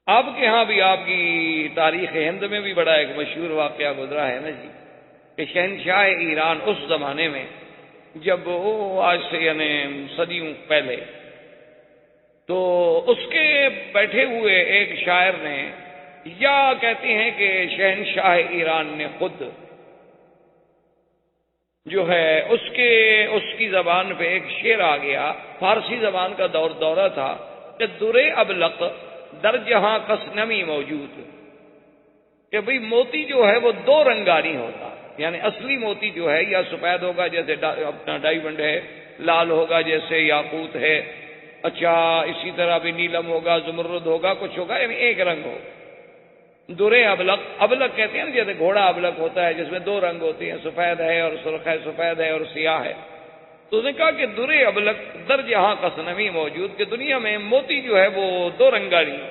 آپ کے ہاں بھی آپ کی تاریخ ہند میں بھی بڑا ایک مشہور واقعہ گزرا ہے نا جی، کہ شہنشاہ ایران اس زمانے میں جب وہ آج سے یعنی صدیوں پہلے، تو اس کے بیٹھے ہوئے ایک شاعر نے، یا کہتے ہیں کہ شہنشاہ ایران نے خود جو ہے اس کی زبان پہ ایک شعر آ گیا، فارسی زبان کا دورہ تھا کہ درے ابلق در جہاں کس نمی موجود، کہ بھئی موتی جو ہے وہ 2 رنگا نہیں ہوتا، یعنی اصلی موتی جو ہے یا سفید ہوگا جیسے اپنا ڈائمنڈ ہے، لال ہوگا جیسے یاقوت ہے، اچھا اسی طرح بھی نیلم ہوگا، زمرد ہوگا، کچھ ہوگا، یعنی ایک رنگ ہو۔ درے ابلق، ابلق کہتے ہیں نا جیسے گھوڑا ابلق ہوتا ہے جس میں 2 رنگ ہوتے ہیں، سفید ہے اور سرخ ہے، سفید ہے اور سیاہ ہے۔ تو اس نے کہا کہ درے ابلق در جہاں کس نمی موجود، کہ دنیا میں موتی جو ہے وہ 2 رنگا نہیں۔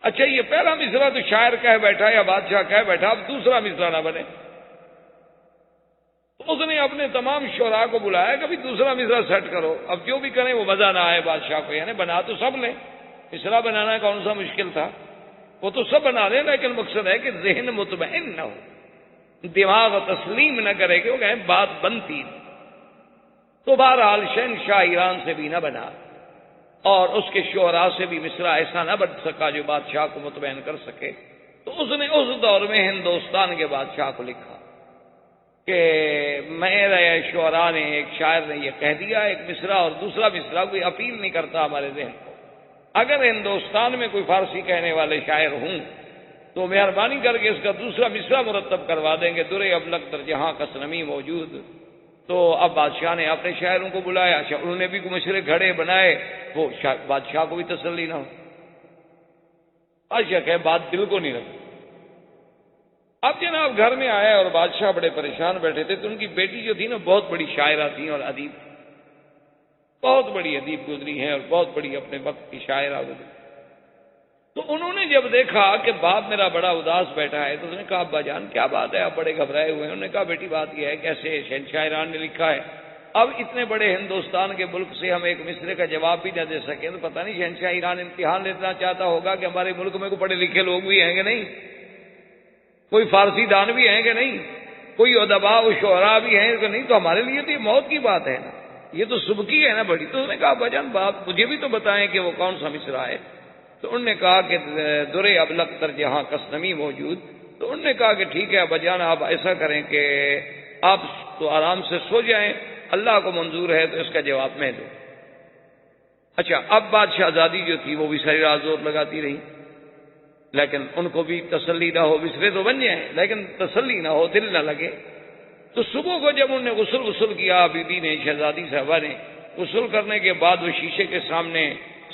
اچھا یہ پہلا مصرع تو شاعر کہہ بیٹھا یا بادشاہ کہہ بیٹھا، اب دوسرا مصرع نہ بنے۔ تو اس نے اپنے تمام شعراء کو بلایا کہ بھی دوسرا مصرع سیٹ کرو، اب جو بھی کریں وہ مزہ نہ آئے بادشاہ کو، یعنی بنا تو سب لیں، مصرع بنانا کون سا مشکل تھا، وہ تو سب بنا لیں، لیکن مقصد ہے کہ ذہن مطمئن نہ ہو، دماغ تسلیم نہ کرے کہ وہ کہیں بات بنتی۔ تو بہرحال شہنشاہ ایران سے بھی نہ بنا، اور اس کے شعراء سے بھی مصرع ایسا نہ بن سکا جو بادشاہ کو مطمئن کر سکے۔ تو اس نے اس دور میں ہندوستان کے بادشاہ کو لکھا کہ میرے شعراء نے، ایک شاعر نے یہ کہہ دیا، ایک مصرع اور دوسرا مصرع کوئی اپیل نہیں کرتا ہمارے ذہن کو، اگر ہندوستان میں کوئی فارسی کہنے والے شاعر ہوں تو مہربانی کر کے اس کا دوسرا مصرع مرتب کروا دیں گے، درے ابلغ در جہاں کسنمی موجود۔ تو اب بادشاہ نے اپنے شاعروں کو بلایا، انہوں نے بھی کوئی مشرے گھڑے بنائے، وہ بادشاہ کو بھی تسلی نہ ہو۔ بادشاہ کہ بات دل کو نہیں لگی۔ اب جناب گھر میں آیا اور بادشاہ بڑے پریشان بیٹھے تھے، تو ان کی بیٹی جو تھی نا بہت بڑی شاعرہ تھی اور ادیب، بہت بڑی ادیب گزری ہیں اور بہت بڑی اپنے وقت کی شاعرہ گزری۔ تو انہوں نے جب دیکھا کہ باپ میرا بڑا اداس بیٹھا ہے تو اس نے کہا ابا جان کیا بات ہے، آپ بڑے گھبرائے ہوئے ہیں؟ انہوں نے کہا بیٹی بات یہ ہے کہ ایسے شہنشاہ ایران نے لکھا ہے، اب اتنے بڑے ہندوستان کے ملک سے ہم ایک مصرے کا جواب بھی نہ دے سکیں تو پتہ نہیں شہنشاہ ایران امتحان لینا چاہتا ہوگا کہ ہمارے ملک میں کوئی پڑھے لکھے لوگ بھی ہیں کہ نہیں، کوئی فارسی دان بھی ہیں کہ نہیں، کوئی ادباء و شعراء بھی ہیں کہ نہیں، تو ہمارے لیے تو یہ موت کی بات ہے نا، یہ تو سبکی ہے نا بڑی۔ تو انہوں نے کہا ابا جان باپ مجھے بھی تو بتائیں کہ وہ کون سا مصرع ہے۔ تو انہوں نے کہا کہ درے ابلغ تر جہاں کسنمی موجود۔ تو انہوں نے کہا کہ ٹھیک ہے ابا جان آپ ایسا کریں کہ آپ تو آرام سے سو جائیں، اللہ کو منظور ہے تو اس کا جواب میں دوں۔ اچھا اب بات شہزادی جو تھی وہ بھی ساری رات زور لگاتی رہی، لیکن ان کو بھی تسلی نہ ہو، مصرے تو بن جائیں لیکن تسلی نہ ہو، دل نہ لگے۔ تو صبح کو جب انہوں نے غسل کیا، بی بی نے، شہزادی صاحبہ نے غسل کرنے کے بعد وہ شیشے کے سامنے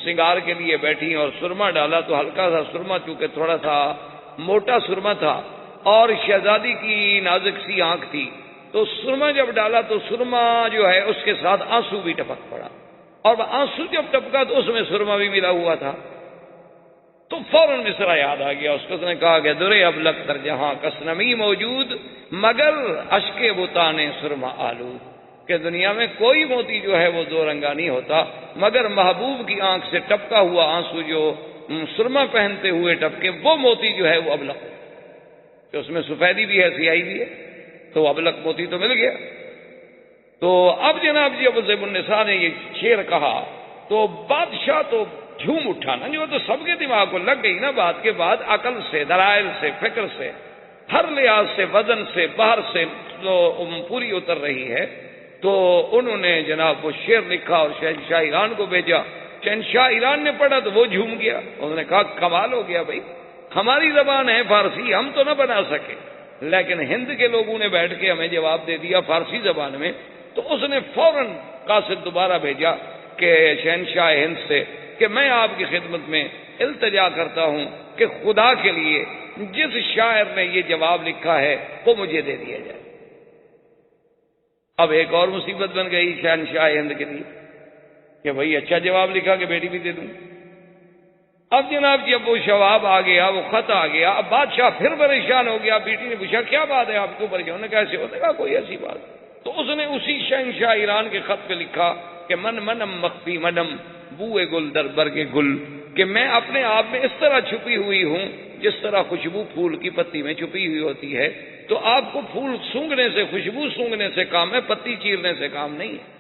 سنگار کے لیے بیٹھی اور سرما ڈالا، تو ہلکا سا سرما چونکہ تھوڑا سا موٹا سرما تھا اور شہزادی کی نازک سی آنکھ تھی، تو سرما جب ڈالا تو سرما جو ہے اس کے ساتھ آنسو بھی ٹپک پڑا، اور آنسو جب ٹپکا تو اس میں سرما بھی ملا ہوا تھا۔ تو فوراً مصرع یاد آ گیا اس کو، اس نے کہا کہ درے ابلغ تر جہاں کسنمی موجود مگر اشک بتانے سرما آلود، کہ دنیا میں کوئی موتی جو ہے وہ دو رنگا نہیں ہوتا مگر محبوب کی آنکھ سے ٹپکا ہوا آنسو جو سرما پہنتے ہوئے ٹپکے وہ موتی جو ہے وہ ابلغ، کہ اس میں سفیدی بھی ہے سیاہی بھی ہے، تو ابلغ موتی تو مل گیا۔ تو اب جناب جی ابو زیب النساء نے یہ شعر کہا تو بادشاہ تو جھوم اٹھا نا، جو تو سب کے دماغ کو لگ گئی نا بات کے بعد، عقل سے، دلائل سے، فکر سے، ہر لحاظ سے، وزن سے، باہر سے پوری اتر رہی ہے۔ تو انہوں نے جناب وہ شعر لکھا اور شہنشاہ ایران کو بھیجا۔ شہنشاہ ایران نے پڑھا تو وہ جھوم گیا، انہوں نے کہا کمال ہو گیا بھائی، ہماری زبان ہے فارسی، ہم تو نہ بنا سکے لیکن ہند کے لوگوں نے بیٹھ کے ہمیں جواب دے دیا فارسی زبان میں۔ تو اس نے فوراً قاصد دوبارہ بھیجا کہ شہنشاہ ہند سے کہ میں آپ کی خدمت میں التجا کرتا ہوں کہ خدا کے لیے جس شاعر نے یہ جواب لکھا ہے وہ مجھے دے دیا جائے۔ اب ایک اور مصیبت بن گئی شہنشاہ ہند کے لیے کہ بھئی اچھا جواب لکھا کہ بیٹی بھی دے دوں۔ اب جناب جب وہ جواب آ گیا، وہ خط آ گیا، اب بادشاہ پھر پریشان ہو گیا۔ بیٹی نے پوچھا کیا بات ہے آپ کیوں پریشان؟ انہوں نے کیسے ہونے کہا کوئی ایسی بات۔ تو اس نے اسی شہنشاہ ایران کے خط پہ لکھا کہ من منم مخفی منم بوئے گل در برگ گل، کہ میں اپنے آپ میں اس طرح چھپی ہوئی ہوں جس طرح خوشبو پھول کی پتی میں چھپی ہوئی ہوتی ہے۔ تو آپ کو پھول سونگھنے سے، خوشبو سونگھنے سے کام ہے، پتی چیرنے سے کام نہیں ہے۔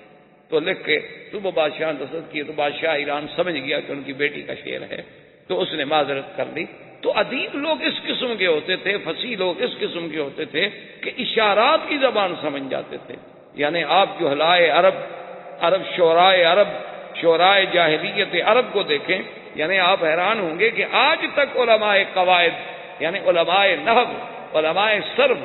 تو لکھ کے صبح بادشاہ نے رسد کیے تو بادشاہ ایران سمجھ گیا کہ ان کی بیٹی کا شعر ہے، تو اس نے معذرت کر لی۔ تو ادیب لوگ اس قسم کے ہوتے تھے، فصیح لوگ اس قسم کے ہوتے تھے کہ اشارات کی زبان سمجھ جاتے تھے۔ یعنی آپ جو جہلائے عرب شعرائے جاہلیت عرب کو دیکھیں، یعنی آپ حیران ہوں گے کہ آج تک علماء قواعد یعنی علماء نحو، علماء صرف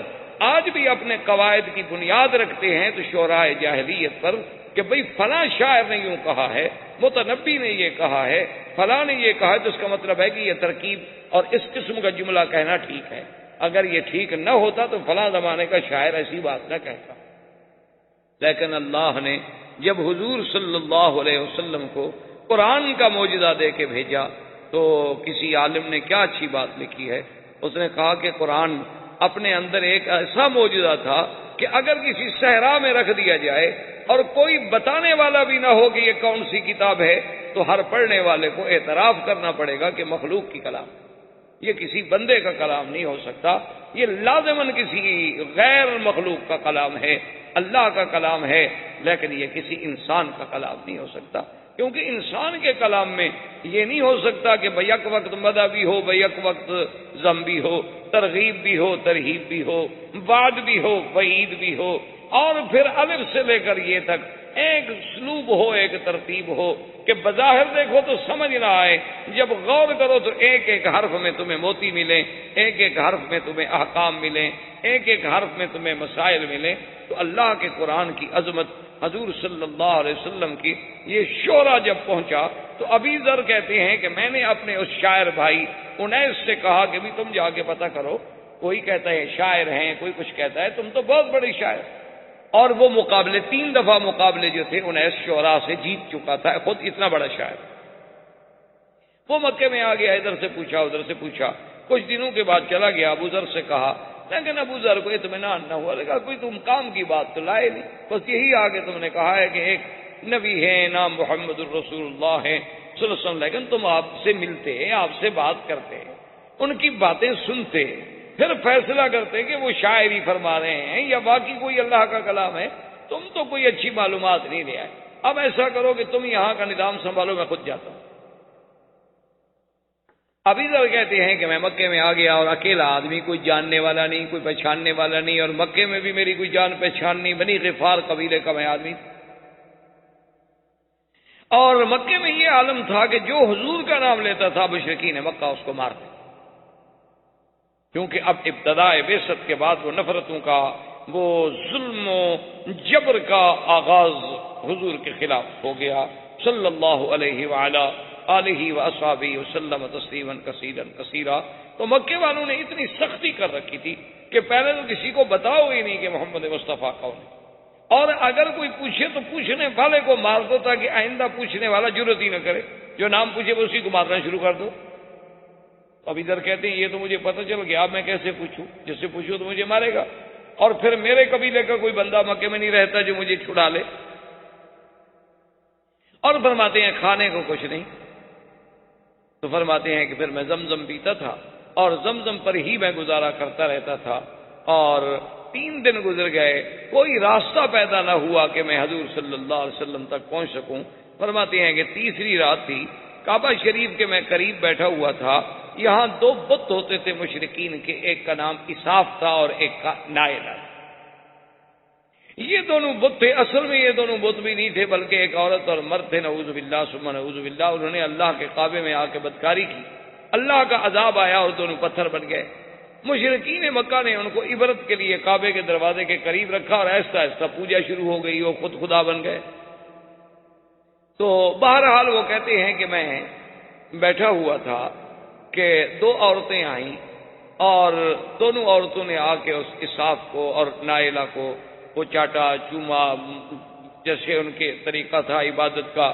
آج بھی اپنے قواعد کی بنیاد رکھتے ہیں تو شعرائے جاہلیت پر کہ بھئی فلاں شاعر نے یوں کہا ہے، متنبی نے یہ کہا ہے، فلاں نے یہ کہا ہے، تو اس کا مطلب ہے کہ یہ ترکیب اور اس قسم کا جملہ کہنا ٹھیک ہے، اگر یہ ٹھیک نہ ہوتا تو فلاں زمانے کا شاعر ایسی بات نہ کہتا۔ لیکن اللہ نے جب حضور صلی اللہ علیہ وسلم کو قرآن کا معجزہ دے کے بھیجا تو کسی عالم نے کیا اچھی بات لکھی ہے، اس نے کہا کہ قرآن اپنے اندر ایک ایسا معجزہ تھا کہ اگر کسی صحرا میں رکھ دیا جائے اور کوئی بتانے والا بھی نہ ہو کہ یہ کون سی کتاب ہے تو ہر پڑھنے والے کو اعتراف کرنا پڑے گا کہ مخلوق کی کلام، یہ کسی بندے کا کلام نہیں ہو سکتا، یہ لازماً کسی غیر مخلوق کا کلام ہے، اللہ کا کلام ہے، لیکن یہ کسی انسان کا کلام نہیں ہو سکتا، کیونکہ انسان کے کلام میں یہ نہیں ہو سکتا کہ بیک وقت مدح بھی ہو، بیک وقت ذم بھی ہو، ترغیب بھی ہو، ترہیب بھی ہو، وعد بھی ہو، وعید بھی ہو، اور پھر الف سے لے کر یہ تک ایک اسلوب ہو، ایک ترتیب ہو، کہ بظاہر دیکھو تو سمجھ نہ آئے، جب غور کرو تو ایک ایک حرف میں تمہیں موتی ملے، ایک ایک حرف میں تمہیں احکام ملیں، ایک ایک حرف میں تمہیں مسائل ملیں۔ تو اللہ کے قرآن کی عظمت، حضور صلی اللہ علیہ وسلم کی یہ شعرا جب پہنچا تو ابی ذر کہتے ہیں کہ میں نے اپنے اس شاعر بھائی انیس سے کہا کہ بھی تم جا کے پتہ کرو، کوئی کہتا ہے شاعر ہیں، کوئی کچھ کہتا ہے، تم تو بہت بڑے شاعر۔ اور وہ مقابلے 3 دفعہ مقابلے جو تھے انیس شعراء سے جیت چکا تھا، خود اتنا بڑا شاعر۔ وہ مکے میں آ گیا، ادھر سے پوچھا ادھر سے پوچھا، کچھ دنوں کے بعد چلا گیا، ابو ذر سے کہا، لیکن ابو ذر کو اطمینان نہ ہوا، لگا کوئی تم کام کی بات تو لائے نہیں، بس یہی آگے تم نے کہا ہے کہ ایک نبی ہے، نام محمد الرسول اللہ ہے صلی اللہ علیہ وسلم، لیکن تم آپ سے ملتے، آپ سے بات کرتے، ان کی باتیں سنتے، پھر فیصلہ کرتے کہ وہ شاعری فرما رہے ہیں یا باقی کوئی اللہ کا کلام ہے، تم تو کوئی اچھی معلومات نہیں لے آئے، اب ایسا کرو کہ تم یہاں کا نظام سنبھالو، میں خود جاتا ہوں۔ ابھی ذر کہتے ہیں کہ میں مکے میں آ گیا اور اکیلا آدمی، کوئی جاننے والا نہیں، کوئی پہچاننے والا نہیں، اور مکے میں بھی میری کوئی جان پہچان نہیں، بنی غفار قبیلے کا میں آدمی، اور مکے میں یہ عالم تھا کہ جو حضور کا نام لیتا تھا مشرکین مکہ اس کو مارتے، کیونکہ اب ابتدائے بعثت کے بعد وہ نفرتوں کا، وہ ظلم و جبر کا آغاز حضور کے خلاف ہو گیا صلی اللہ علیہ وعلا آلہ واصحابہ وسلم تسلیما کثیرا کثیرا۔ تو مکے والوں نے اتنی سختی کر رکھی تھی کہ پہلے تو کسی کو بتاؤ ہی نہیں کہ محمد مصطفیٰ کون ہے، اور اگر کوئی پوچھے تو پوچھنے والے کو مار دو تاکہ آئندہ پوچھنے والا جرت ہی نہ کرے، جو نام پوچھے وہ اسی کو مارنا شروع کر دو۔ اب ادھر کہتے ہیں یہ تو مجھے پتہ چل گیا، اب میں کیسے پوچھوں، جس سے پوچھوں تو مجھے مارے گا، اور پھر میرے قبیلے کا کوئی بندہ مکے میں نہیں رہتا جو مجھے چھڑا لے۔ اور فرماتے ہیں کھانے کو کچھ نہیں، تو فرماتے ہیں کہ پھر میں زمزم پیتا تھا اور زمزم پر ہی میں گزارا کرتا رہتا تھا، اور 3 دن گزر گئے، کوئی راستہ پیدا نہ ہوا کہ میں حضور صلی اللہ علیہ وسلم تک پہنچ سکوں۔ فرماتے ہیں کہ تیسری رات تھی، کعبہ شریف کے میں قریب بیٹھا ہوا تھا، یہاں 2 بت ہوتے تھے مشرکین کے، ایک کا نام اساف تھا اور ایک کا نائلہ۔ یہ دونوں بت تھے، اصل میں یہ دونوں بت بھی نہیں تھے بلکہ ایک عورت اور مرد تھے، نعوذ باللہ ثم نعوذ باللہ۔ انہوں نے اللہ کے کعبے میں آ کے بدکاری کی، اللہ کا عذاب آیا اور دونوں پتھر بن گئے۔ مشرکین مکہ نے ان کو عبرت کے لیے کعبے کے دروازے کے قریب رکھا اور آہستہ آہستہ پوجا شروع ہو گئی، وہ خود خدا بن گئے۔ تو بہرحال وہ کہتے ہیں کہ میں بیٹھا ہوا تھا کہ 2 عورتیں آئیں، اور دونوں عورتوں نے آ کے اس اساف کو اور نائلہ کو وہ چاٹا چوما، جیسے ان کے طریقہ تھا عبادت کا،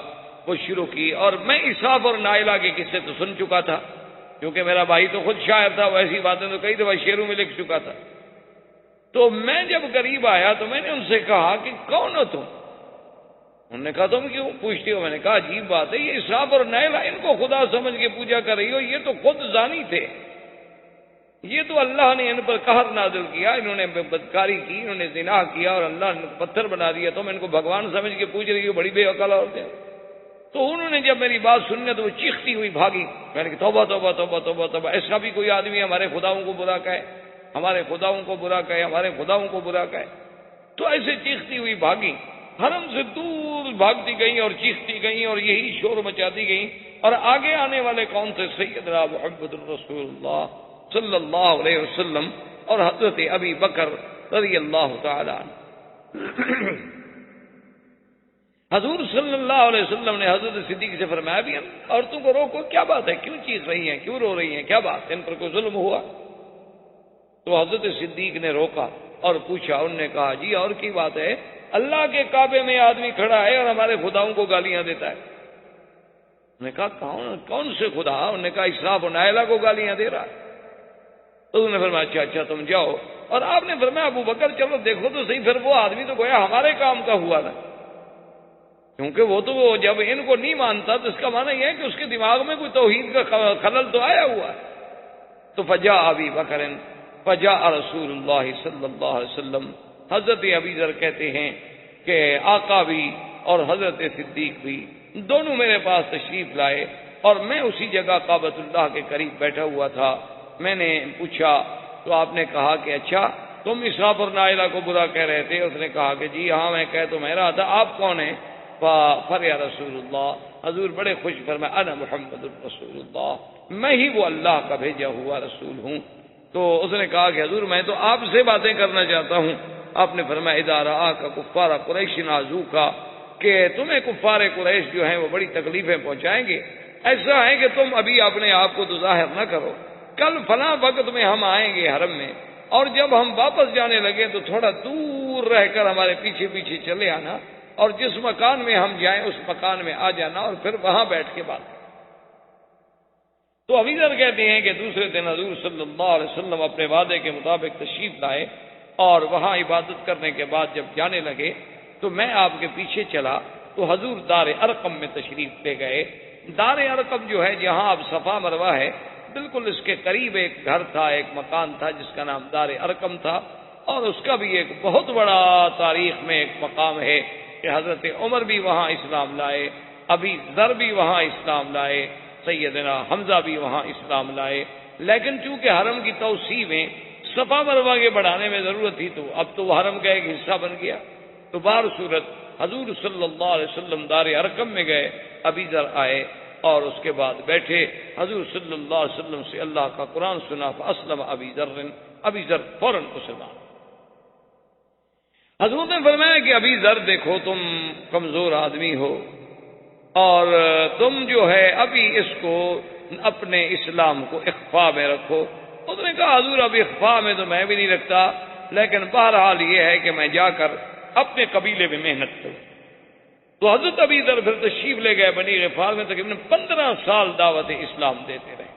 وہ شروع کی۔ اور میں اساف اور نائلہ کے قصے تو سن چکا تھا، کیونکہ میرا بھائی تو خود شاعر تھا، وہ ایسی باتیں تو کئی دفعہ شعروں میں لکھ چکا تھا۔ تو میں جب قریب آیا تو میں نے ان سے کہا کہ کون ہو تم؟ انہوں نے کہا تم کیوں پوچھتے ہو؟ میں نے کہا عجیب بات ہے، یہ اساف اور نائلہ ان کو خدا سمجھ کے پوجا کر رہی ہو، یہ تو خود زانی تھے، یہ تو اللہ نے ان پر قہر نازل کیا، انہوں نے بدکاری کی، انہوں نے زنا کیا اور اللہ نے پتھر بنا دیا، تم ان کو بھگوان سمجھ کے پوچھ رہی ہو، بڑی بے عقل عورتیں۔ تو انہوں نے جب میری بات سننے تو وہ چیختی ہوئی بھاگی۔ میں نے کہا توبہ توبہ توبہ توبہ توبہ، ایسا بھی کوئی آدمی ہمارے خداؤں کو برا کہے، ہمارے خداؤں کو برا کہے، ہمارے خداؤں کو برا کہے۔ تو ایسے چیختی ہوئی بھاگی، حرم سے دور بھاگتی گئیں اور چیختی گئیں اور یہی شور مچاتی گئیں، اور آگے آنے والے کون تھے؟ سیدنا محمد الرسول اللہ صلی اللہ علیہ وسلم اور حضرت ابی بکر رضی اللہ تعالی عنہ۔ حضور صلی اللہ علیہ وسلم نے حضرت صدیق سے فرمایا بھی عورتوں کو روکو، کیا بات ہے، کیوں چیخ رہی ہیں، کیوں رو رہی ہیں، کیا بات ہے، ان پر کوئی ظلم ہوا؟ تو حضرت صدیق نے روکا اور پوچھا، انہوں نے کہا جی اور کی بات ہے، اللہ کے کعبے میں آدمی کھڑا ہے اور ہمارے خداؤں کو گالیاں دیتا ہے۔ انہوں نے کہا کون سے خدا؟ انہوں نے کہا اسراف و نائلہ کو گالیاں دے رہا ہے۔ تو انہوں نے فرمایا اچھا تم جاؤ، اور آپ نے فرمایا ابو بکر چلو دیکھو تو صحیح، پھر وہ آدمی تو گویا ہمارے کام کا ہوا نا، کیونکہ وہ تو جب ان کو نہیں مانتا تو اس کا معنی یہ ہے کہ اس کے دماغ میں کوئی توحید کا خلل تو آیا ہوا ہے۔ تو فجاء ابی بکر فجاء رسول اللہ صلی اللہ علیہ وسلم، حضرت ابی ذر کہتے ہیں کہ آقا بھی اور حضرت صدیق بھی دونوں میرے پاس تشریف لائے، اور میں اسی جگہ کعبۃ اللہ کے قریب بیٹھا ہوا تھا۔ میں نے پوچھا تو آپ نے کہا کہ اچھا تم اسراف اور نائلہ کو برا کہہ رہے تھے؟ اس نے کہا کہ جی ہاں میں کہہ تو میں رہا تھا، آپ کون ہیں؟ فَرْيَا رسول اللہ حضور بڑے خوش فرمایا انا محمد الرسول اللہ، میں ہی وہ اللہ کا بھیجا ہوا رسول ہوں۔ تو اس نے کہا کہ حضور میں تو آپ سے باتیں کرنا چاہتا ہوں۔ آپ نے فرمایا اذا رآک کفار قریش نازوک، کہ تمہیں کفار قریش جو ہیں وہ بڑی تکلیفیں پہنچائیں گے، ایسا ہے کہ تم ابھی اپنے آپ کو تو ظاہر نہ کرو، کل فلاں وقت میں ہم آئیں گے حرم میں، اور جب ہم واپس جانے لگے تو تھوڑا دور رہ کر ہمارے پیچھے پیچھے چلے آنا، اور جس مکان میں ہم جائیں اس مکان میں آ جانا، اور پھر وہاں بیٹھ کے بات کریں۔ تو ابھی ذر کہتے ہیں کہ دوسرے دن حضور صلی اللہ علیہ وسلم اپنے وعدے کے مطابق تشریف لائے، اور وہاں عبادت کرنے کے بعد جب جانے لگے تو میں آپ کے پیچھے چلا، تو حضور دار ارقم میں تشریف لے گئے۔ دار ارقم جو ہے جہاں اب صفا مروہ ہے، بالکل اس کے قریب ایک گھر تھا، ایک مکان تھا جس کا نام دار ارقم تھا، اور اس کا بھی ایک بہت بڑا تاریخ میں ایک مقام ہے کہ حضرت عمر بھی وہاں اسلام لائے، ابھی ذر بھی وہاں اسلام لائے، سیدنا حمزہ بھی وہاں اسلام لائے، لیکن چونکہ حرم کی توسیع میں صفا مروہ کے بڑھانے میں ضرورت تھی، تو اب تو وہ حرم کا ایک حصہ بن گیا۔ تو بہر صورت حضور صلی اللہ علیہ وسلم دار ارقم میں گئے، ابی ذر آئے اور اس کے بعد بیٹھے، حضور صلی اللہ علیہ وسلم سے اللہ کا قرآن سنا، فاسلم ابی ذر فوراً مسلمان۔ حضور نے فرمایا کہ ابی ذر دیکھو تم کمزور آدمی ہو، اور تم جو ہے ابھی اس کو اپنے اسلام کو اخفاء میں رکھو۔ اس نے کہا حضور اب اخفاء میں تو میں بھی نہیں رکھتا، لیکن بہرحال یہ ہے کہ میں جا کر اپنے قبیلے میں محنت کروں۔ تو حضرت ابی ذر پھر تشریف لے گئے بنی غفار میں، تقریباً 15 سال دعوت اسلام دیتے رہے،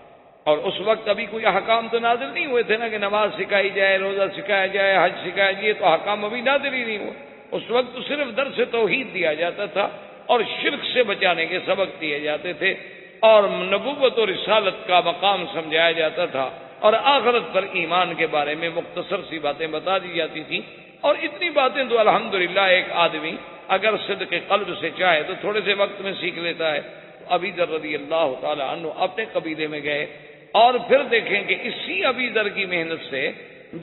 اور اس وقت ابھی کوئی احکام تو نازل نہیں ہوئے تھے نا کہ نماز سکھائی جائے، روزہ سکھایا جائے، حج سکھایا جائے، تو احکام ابھی نازل ہی نہیں ہوئے۔ اس وقت تو صرف درس توحید دیا جاتا تھا، اور شرک سے بچانے کے سبق دیے جاتے تھے، اور نبوت اور رسالت کا مقام سمجھایا جاتا تھا، اور آخرت پر ایمان کے بارے میں مختصر سی باتیں بتا دی جاتی تھیں۔ اور اتنی باتیں تو الحمدللہ ایک آدمی اگر صدق قلب سے چاہے تو تھوڑے سے وقت میں سیکھ لیتا ہے۔ تو ابی ذر رضی اللہ تعالی عنہ اپنے قبیلے میں گئے، اور پھر دیکھیں کہ اسی ابی ذر کی محنت سے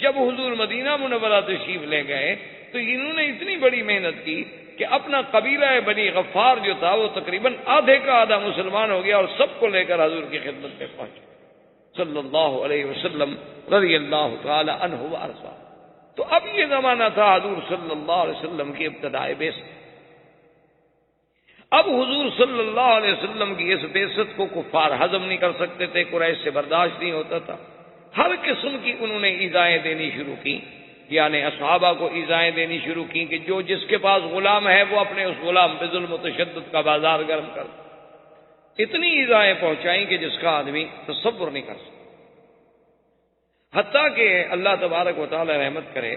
جب حضور مدینہ منورہ تشریف لے گئے تو انہوں نے اتنی بڑی محنت کی کہ اپنا قبیلہ بنی غفار جو تھا وہ تقریباً آدھے کا آدھا مسلمان ہو گیا، اور سب کو لے کر حضور کی خدمت میں پہنچے صلی اللہ علیہ وسلم رضی اللہ تعالی عنہ وارضاہ۔ تو اب یہ زمانہ تھا حضور صلی اللہ علیہ وسلم کی ابتدائی بعثت۔ اب حضور صلی اللہ علیہ وسلم کی اس بعثت کو کفار ہضم نہیں کر سکتے تھے، قریش سے برداشت نہیں ہوتا تھا، ہر قسم کی انہوں نے ایذائیں دینی شروع کی، یعنی اصحابہ کو ایذائیں دینی شروع کی کہ جو جس کے پاس غلام ہے وہ اپنے اس غلام پہ ظلم و تشدد کا بازار گرم کر، اتنی ایذائیں پہنچائیں کہ جس کا آدمی تصور نہیں کر سکتا۔ حتیٰ کہ اللہ تبارک و تعالی رحمت کرے،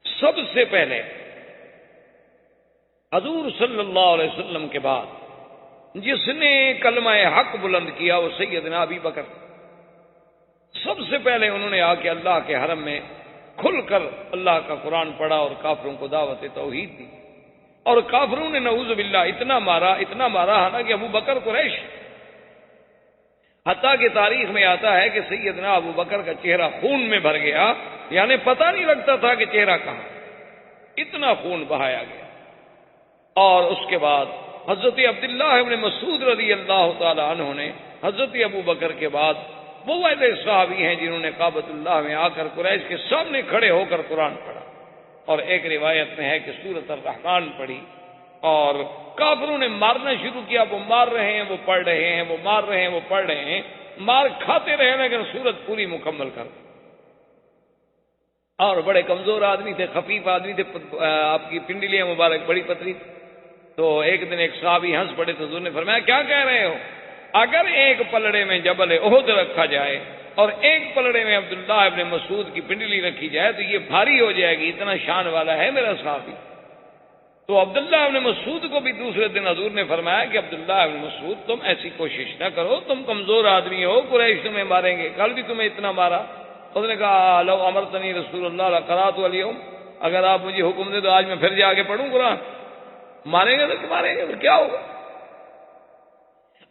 سب سے پہلے حضور صلی اللہ علیہ وسلم کے بعد جس نے کلمہ حق بلند کیا وہ سیدنا ابی بکر۔ سب سے پہلے انہوں نے آ کے اللہ کے حرم میں کھل کر اللہ کا قرآن پڑھا اور کافروں کو دعوت توحید دی، اور کافروں نے نعوذ باللہ اتنا مارا حالانکہ ابو بکر قریش، حتیٰ کہ تاریخ میں آتا ہے کہ سیدنا ابو بکر کا چہرہ خون میں بھر گیا، یعنی پتہ نہیں لگتا تھا کہ چہرہ کہاں، اتنا خون بہایا گیا۔ اور اس کے بعد حضرت عبداللہ ابن مسعود رضی اللہ تعالی عنہ نے حضرت ابو بکر کے بعد وہ والے صحابی ہیں جنہوں نے کعبۃ اللہ میں آ کر قریش کے سامنے کھڑے ہو کر قرآن پڑھا، اور ایک روایت میں ہے کہ سورۃ الرحمن پڑھی، اور کافروں نے مارنا شروع کیا، وہ مار رہے ہیں وہ پڑھ رہے ہیں، وہ مار رہے ہیں وہ پڑھ رہے ہیں، مار کھاتے رہے لیکن سورت پوری مکمل کر۔ اور بڑے کمزور آدمی تھے، خفیف آدمی تھے، آپ کی پنڈلیاں مبارک بڑی پتلی۔ تو ایک دن ایک صحابی ہنس پڑے تو حضور نے فرمایا کیا کہہ رہے ہو؟ اگر ایک پلڑے میں جبل احد رکھا جائے اور ایک پلڑے میں عبداللہ ابن مسعود کی پنڈلی رکھی جائے تو یہ بھاری ہو جائے گی، اتنا شان والا ہے میرا صحابی۔ تو عبداللہ ابن مسعود کو بھی دوسرے دن حضور نے فرمایا کہ عبداللہ ابن مسعود تم ایسی کوشش نہ کرو، تم کمزور آدمی ہو، قریش تمہیں ماریں گے، کل بھی تمہیں اتنا مارا۔ اس نے کہا لو امرتنی رسول اللہ لقرأت اليوم، اگر آپ مجھے حکم دے تو آج میں پھر جا کے پڑھوں قرآن۔ ماریں گے تو ماریں گے، پھر کیا ہوگا؟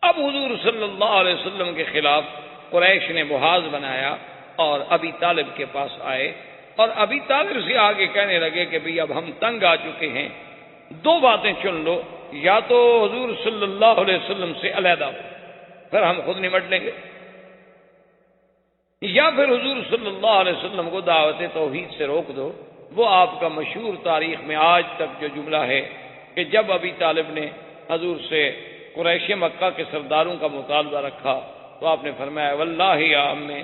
اب حضور صلی اللہ علیہ وسلم کے خلاف قریش نے محاذ بنایا اور ابی طالب کے پاس آئے، اور ابی طالب سے آگے کہنے لگے کہ بھئی اب ہم تنگ آ چکے ہیں، دو باتیں چن لو، یا تو حضور صلی اللہ علیہ وسلم سے علیحدہ ہو، پھر ہم خود نمٹ لیں گے، یا پھر حضور صلی اللہ علیہ وسلم کو دعوت توحید سے روک دو۔ وہ آپ کا مشہور تاریخ میں آج تک جو جملہ ہے کہ جب ابی طالب نے حضور سے قریش مکہ کے سرداروں کا مطالبہ رکھا تو آپ نے فرمایا واللہ یا عمّی،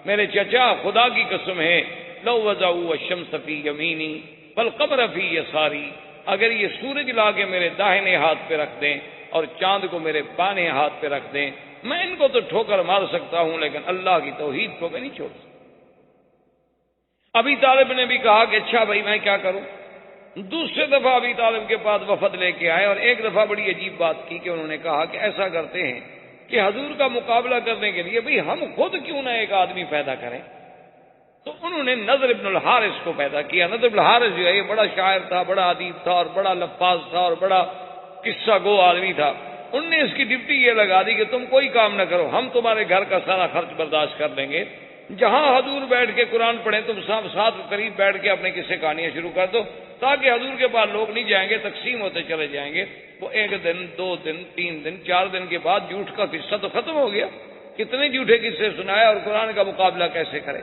میرے چچا خدا کی قسم ہے، لو وضعوا الشمس فی یمینی والقمر فی یساری، اگر یہ سورج لا کے میرے داہنے ہاتھ پہ رکھ دیں اور چاند کو میرے بائیں ہاتھ پہ رکھ دیں، میں ان کو تو ٹھوکر مار سکتا ہوں لیکن اللہ کی توحید کو میں نہیں چھوڑ سکتا۔ ابی طالب نے بھی کہا کہ اچھا بھائی میں کیا کروں۔ دوسرے دفعہ ابی طالب کے پاس وفد لے کے آئے اور ایک دفعہ بڑی عجیب بات کی کہ انہوں نے کہا کہ ایسا کرتے ہیں کہ حضور کا مقابلہ کرنے کے لیے بھئی ہم خود کیوں نہ ایک آدمی پیدا کریں۔ تو انہوں نے نضر بن الحارث کو پیدا کیا۔ نضر بن الحارث جو ہے یہ بڑا شاعر تھا، بڑا ادیب تھا اور بڑا لفاظ تھا اور بڑا قصہ گو آدمی تھا۔ ان نے اس کی ڈپٹی یہ لگا دی کہ تم کوئی کام نہ کرو، ہم تمہارے گھر کا سارا خرچ برداشت کر لیں گے، جہاں حضور بیٹھ کے قرآن پڑھیں تم ساتھ قریب بیٹھ کے اپنے قصے کہانیاں شروع کر دو، تاکہ حضور کے پاس لوگ نہیں جائیں گے، تقسیم ہوتے چلے جائیں گے۔ وہ 1 دن 2 دن 3 دن 4 دن کے بعد جھوٹ کا قصہ تو ختم ہو گیا، کتنے جھوٹے قصے سنائے اور قرآن کا مقابلہ کیسے کرے۔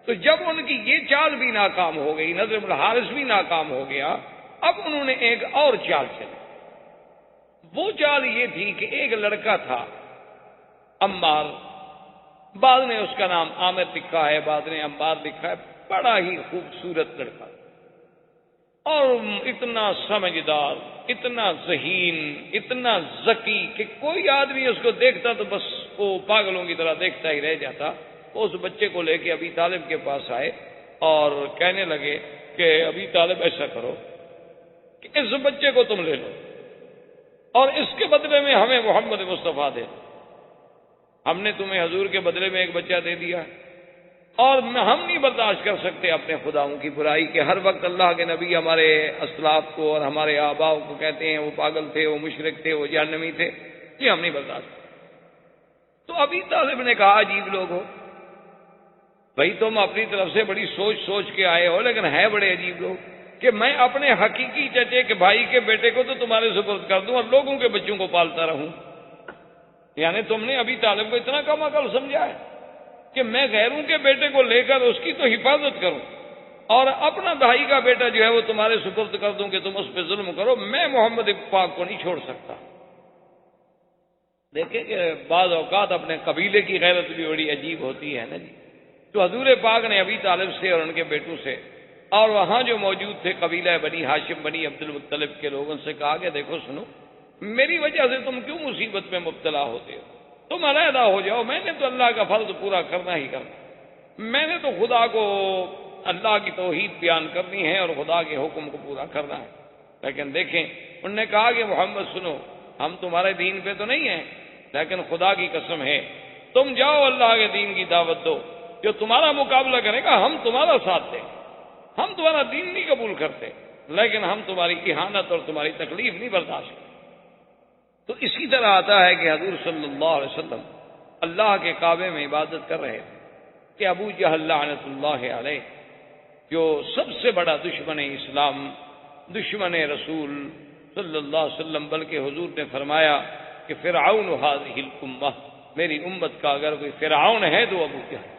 تو جب ان کی یہ چال بھی ناکام ہو گئی، نضر بن الحارث بھی ناکام ہو گیا، اب انہوں نے ایک اور چال چلی۔ وہ چال یہ تھی کہ ایک لڑکا تھا عمار، بعض نے اس کا نام عامر لکھا ہے، بعض نے عمار لکھا ہے، بڑا ہی خوبصورت لڑکا اور اتنا سمجھدار، اتنا ذہین، اتنا ذکی کہ کوئی آدمی اس کو دیکھتا تو بس وہ پاگلوں کی طرح دیکھتا ہی رہ جاتا۔ وہ اس بچے کو لے کے ابی طالب کے پاس آئے اور کہنے لگے کہ ابی طالب ایسا کرو کہ اس بچے کو تم لے لو اور اس کے بدلے میں ہمیں محمد مصطفیٰ دے دو۔ ہم نے تمہیں حضور کے بدلے میں ایک بچہ دے دیا اور ہم نہیں برداشت کر سکتے اپنے خداؤں کی برائی کہ ہر وقت اللہ کے نبی ہمارے اسلاف کو اور ہمارے آباؤں کو کہتے ہیں وہ پاگل تھے، وہ مشرک تھے، وہ جہنمی تھے، یہ ہم نہیں برداشت۔ تو ابی طالب نے کہا عجیب لوگ ہو بھائی، تم اپنی طرف سے بڑی سوچ کے آئے ہو، لیکن ہے بڑے عجیب لوگ کہ میں اپنے حقیقی چچے کے بھائی کے بیٹے کو تو تمہارے سپرد کر دوں اور لوگوں کے بچوں کو پالتا رہوں۔ یعنی تم نے ابی طالب کو اتنا کم عقل سمجھا ہے کہ میں غیروں کے بیٹے کو لے کر اس کی تو حفاظت کروں اور اپنا بھائی کا بیٹا جو ہے وہ تمہارے سپرد کر دوں کہ تم اس پہ ظلم کرو۔ میں محمد پاک کو نہیں چھوڑ سکتا۔ دیکھیں کہ بعض اوقات اپنے قبیلے کی غیرت بھی بڑی عجیب ہوتی ہے نا جی۔ تو حضور پاک نے ابی طالب سے اور ان کے بیٹوں سے اور وہاں جو موجود تھے قبیلہ بنی ہاشم بنی عبد المطلب کے لوگوں سے کہا کہ دیکھو سنو، میری وجہ سے تم کیوں مصیبت میں مبتلا ہوتے ہو؟ تم علیحدہ ہو جاؤ، میں نے تو اللہ کا فرض پورا کرنا ہی کرنا، میں نے تو خدا کو اللہ کی توحید بیان کرنی ہے اور خدا کے حکم کو پورا کرنا ہے۔ لیکن دیکھیں انہوں نے کہا کہ محمد سنو، ہم تمہارے دین پہ تو نہیں ہیں، لیکن خدا کی قسم ہے تم جاؤ اللہ کے دین کی دعوت دو، جو تمہارا مقابلہ کرے گا ہم تمہارا ساتھ دیں، ہم تمہارا دین نہیں قبول کرتے، لیکن ہم تمہاری اہانت اور تمہاری تکلیف نہیں برداشت کرتے۔ تو اسی طرح آتا ہے کہ حضور صلی اللہ علیہ وسلم اللہ کے کعبے میں عبادت کر رہے تھے کہ ابو جہل لعنت اللہ علیہ، جو سب سے بڑا دشمن اسلام، دشمن رسول صلی اللہ علیہ وسلم، بلکہ حضور نے فرمایا کہ فرعون هذه الامہ، میری امت کا اگر کوئی فرعون ہے تو ابو جہل۔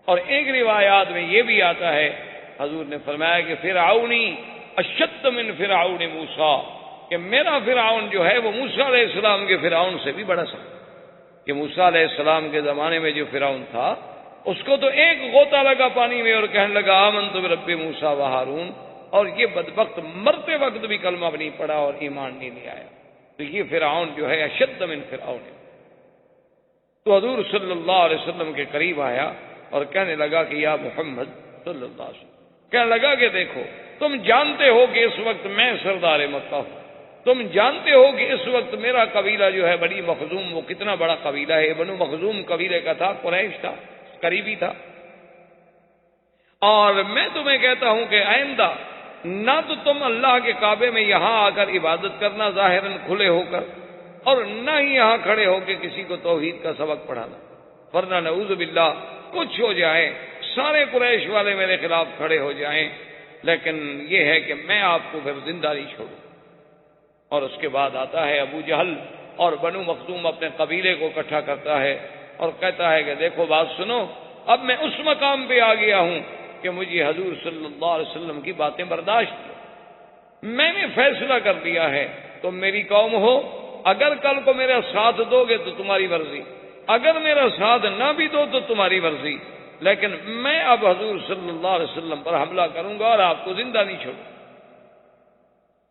اور ایک روایات میں یہ بھی آتا ہے حضور نے فرمایا کہ فرعونی اشد من فرعون موسیٰ، کہ میرا فرعون جو ہے وہ موسیٰ علیہ السلام کے فرعون سے بھی بڑا سخت، کہ موسیٰ علیہ السلام کے زمانے میں جو فرعون تھا اس کو تو ایک غوطہ لگا پانی میں اور کہنے لگا آمنت برب موسیٰ و ہارون، اور یہ بدبخت مرتے وقت بھی کلمہ بھی نہیں پڑا اور ایمان نہیں لے آیا۔ تو یہ فرعون جو ہے اشد من فرعون ہے۔ تو حضور صلی اللہ علیہ وسلم کے قریب آیا اور کہنے لگا کہ یا محمد صلی اللہ علیہ وسلم، کہنے لگا کہ دیکھو تم جانتے ہو کہ اس وقت میں سردار مکہ ہوں، تم جانتے ہو کہ اس وقت میرا قبیلہ جو ہے بنی مخزوم، وہ کتنا بڑا قبیلہ ہے، بنو مخزوم قبیلے کا تھا، قریش تھا، قریبی تھا، اور میں تمہیں کہتا ہوں کہ آئندہ نہ تو تم اللہ کے کعبے میں یہاں آ کر عبادت کرنا ظاہراً کھلے ہو کر، اور نہ ہی یہاں کھڑے ہو کے کسی کو توحید کا سبق پڑھانا، ورنہ نعوذ باللہ کچھ ہو جائے، سارے قریش والے میرے خلاف کھڑے ہو جائیں، لیکن یہ ہے کہ میں آپ کو پھر زندہ نہیں چھوڑوں۔ اور اس کے بعد آتا ہے ابو جہل اور بنو مخزوم اپنے قبیلے کو اکٹھا کرتا ہے اور کہتا ہے کہ دیکھو بات سنو، اب میں اس مقام پہ آ گیا ہوں کہ مجھے حضور صلی اللہ علیہ وسلم کی باتیں برداشت نہیں، میں نے فیصلہ کر لیا ہے، تم میری قوم ہو، اگر کل کو میرا ساتھ دو گے تو تمہاری مرضی، اگر میرا ساتھ نہ بھی دو تو تمہاری مرضی، لیکن میں اب حضور صلی اللہ علیہ وسلم پر حملہ کروں گا اور آپ کو زندہ نہیں چھوڑوں۔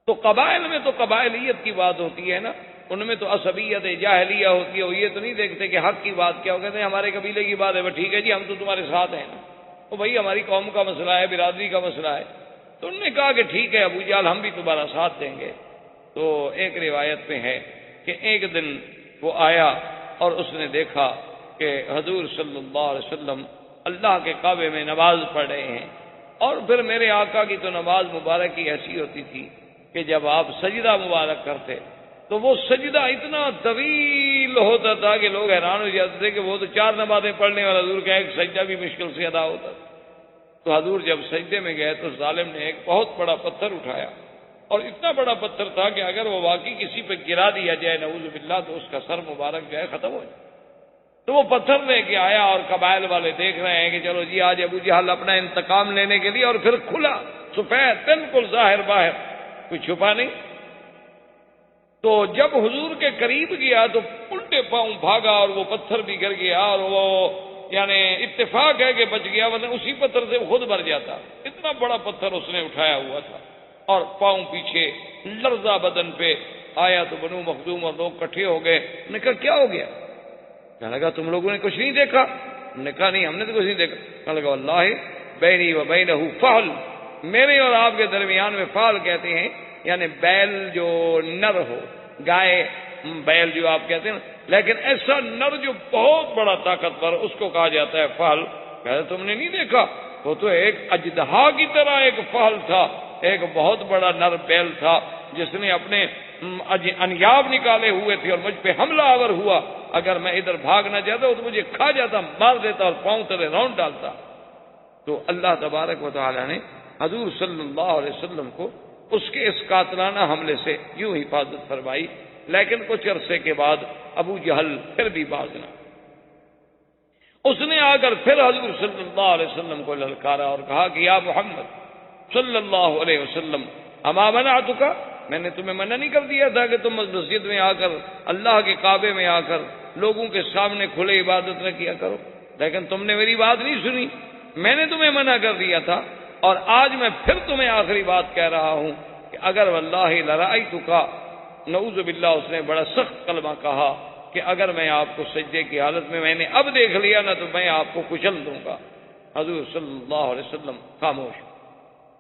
تو قبائل میں تو قبائلیت کی بات ہوتی ہے نا، ان میں تو عصبیت جاہلیہ ہوتی ہے، وہ یہ تو نہیں دیکھتے کہ حق کی بات کیا ہو، کہتے ہیں ہمارے قبیلے کی بات ہے، وہ ٹھیک ہے جی ہم تو تمہارے ساتھ ہیں نا، وہ بھائی ہماری قوم کا مسئلہ ہے، برادری کا مسئلہ ہے۔ تو انہوں نے کہا کہ ٹھیک ہے ابو جہل ہم بھی تمہارا ساتھ دیں گے۔ تو ایک روایت میں ہے کہ ایک دن وہ آیا اور اس نے دیکھا کہ حضور صلی اللہ علیہ وسلم اللہ کے کعبے میں نماز پڑھ رہے ہیں، اور پھر میرے آقا کی تو نماز مبارک کی ایسی ہوتی تھی کہ جب آپ سجدہ مبارک کرتے تو وہ سجدہ اتنا طویل ہوتا تھا کہ لوگ حیران ہو جاتے تھے کہ وہ تو 4 نمازیں پڑھنے والا حضور کا ایک سجدہ بھی مشکل سے ادا ہوتا تھا۔ تو حضور جب سجدے میں گئے تو ظالم نے ایک بہت بڑا پتھر اٹھایا، اور اتنا بڑا پتھر تھا کہ اگر وہ واقعی کسی پہ گرا دیا جائے نعوذ باللہ تو اس کا سر مبارک جو ہے ختم ہو جائے۔ تو وہ پتھر لے کے آیا اور قبائل والے دیکھ رہے ہیں کہ چلو جی آج ابو جہل اپنا انتقام لینے کے لیے، اور پھر کھلا سفید بالکل ظاہر باہر، کوئی چھپا نہیں۔ تو جب حضور کے قریب گیا تو الٹے پاؤں بھاگا اور وہ پتھر بھی گر گیا، اور وہ یعنی اتفاق ہے کہ بچ گیا، ورنہ اسی پتھر سے خود مر جاتا، اتنا بڑا پتھر اس نے اٹھایا ہوا تھا۔ اور پاؤں پیچھے، لرزہ بدن پہ آیا تو بنو مخزوم اور لوگ اکٹھے ہو گئے۔ انہوں نے کہا کیا ہو گیا؟ کہنے لگا تم لوگوں نے کچھ نہیں دیکھا؟ انہوں نے کہا نہیں ہم نے تو کچھ نہیں دیکھا۔ کہنے لگا واللہ بینی و بینہ فحل، میرے اور آپ کے درمیان میں فحل کہتے ہیں یعنی بیل جو نر ہو، گائے بیل جو آپ کہتے ہیں، لیکن ایسا نر جو بہت بڑا طاقتور اس کو کہا جاتا ہے فحل۔ کہتے تم نے نہیں دیکھا؟ وہ تو ایک اژدہا کی طرح ایک فحل تھا، ایک بہت بڑا نر بیل تھا جس نے اپنے انیاب نکالے ہوئے تھے اور مجھ پہ حملہ آور ہوا، اگر میں ادھر بھاگ نہ جاتا تو مجھے کھا جاتا، مار دیتا اور پاؤں تلے راؤنڈ ڈالتا۔ تو اللہ تبارک و تعالی نے حضور صلی اللہ علیہ وسلم کو اس کے اس قاتلانہ حملے سے یوں حفاظت فرمائی، لیکن کچھ عرصے کے بعد ابو جہل پھر بھی بھاگنا، اس نے آ کر پھر حضور صلی اللہ علیہ وسلم کو للکارا اور کہا کہ یا محمد صلی اللہ علیہ وسلم اما منعتک، میں نے تمہیں منع نہیں کر دیا تھا کہ تم مسجد میں آ کر، اللہ کے کعبے میں آ کر لوگوں کے سامنے کھلے عبادت نہ کیا کرو، لیکن تم نے میری بات نہیں سنی، میں نے تمہیں منع کر دیا تھا، اور آج میں پھر تمہیں آخری بات کہہ رہا ہوں کہ اگر واللہ لرأیتک، نعوذ باللہ اس نے بڑا سخت کلمہ کہا کہ اگر میں آپ کو سجدے کی حالت میں نے اب دیکھ لیا نہ تو میں آپ کو کچل دوں گا۔ حضور صلی اللہ علیہ وسلم خاموش،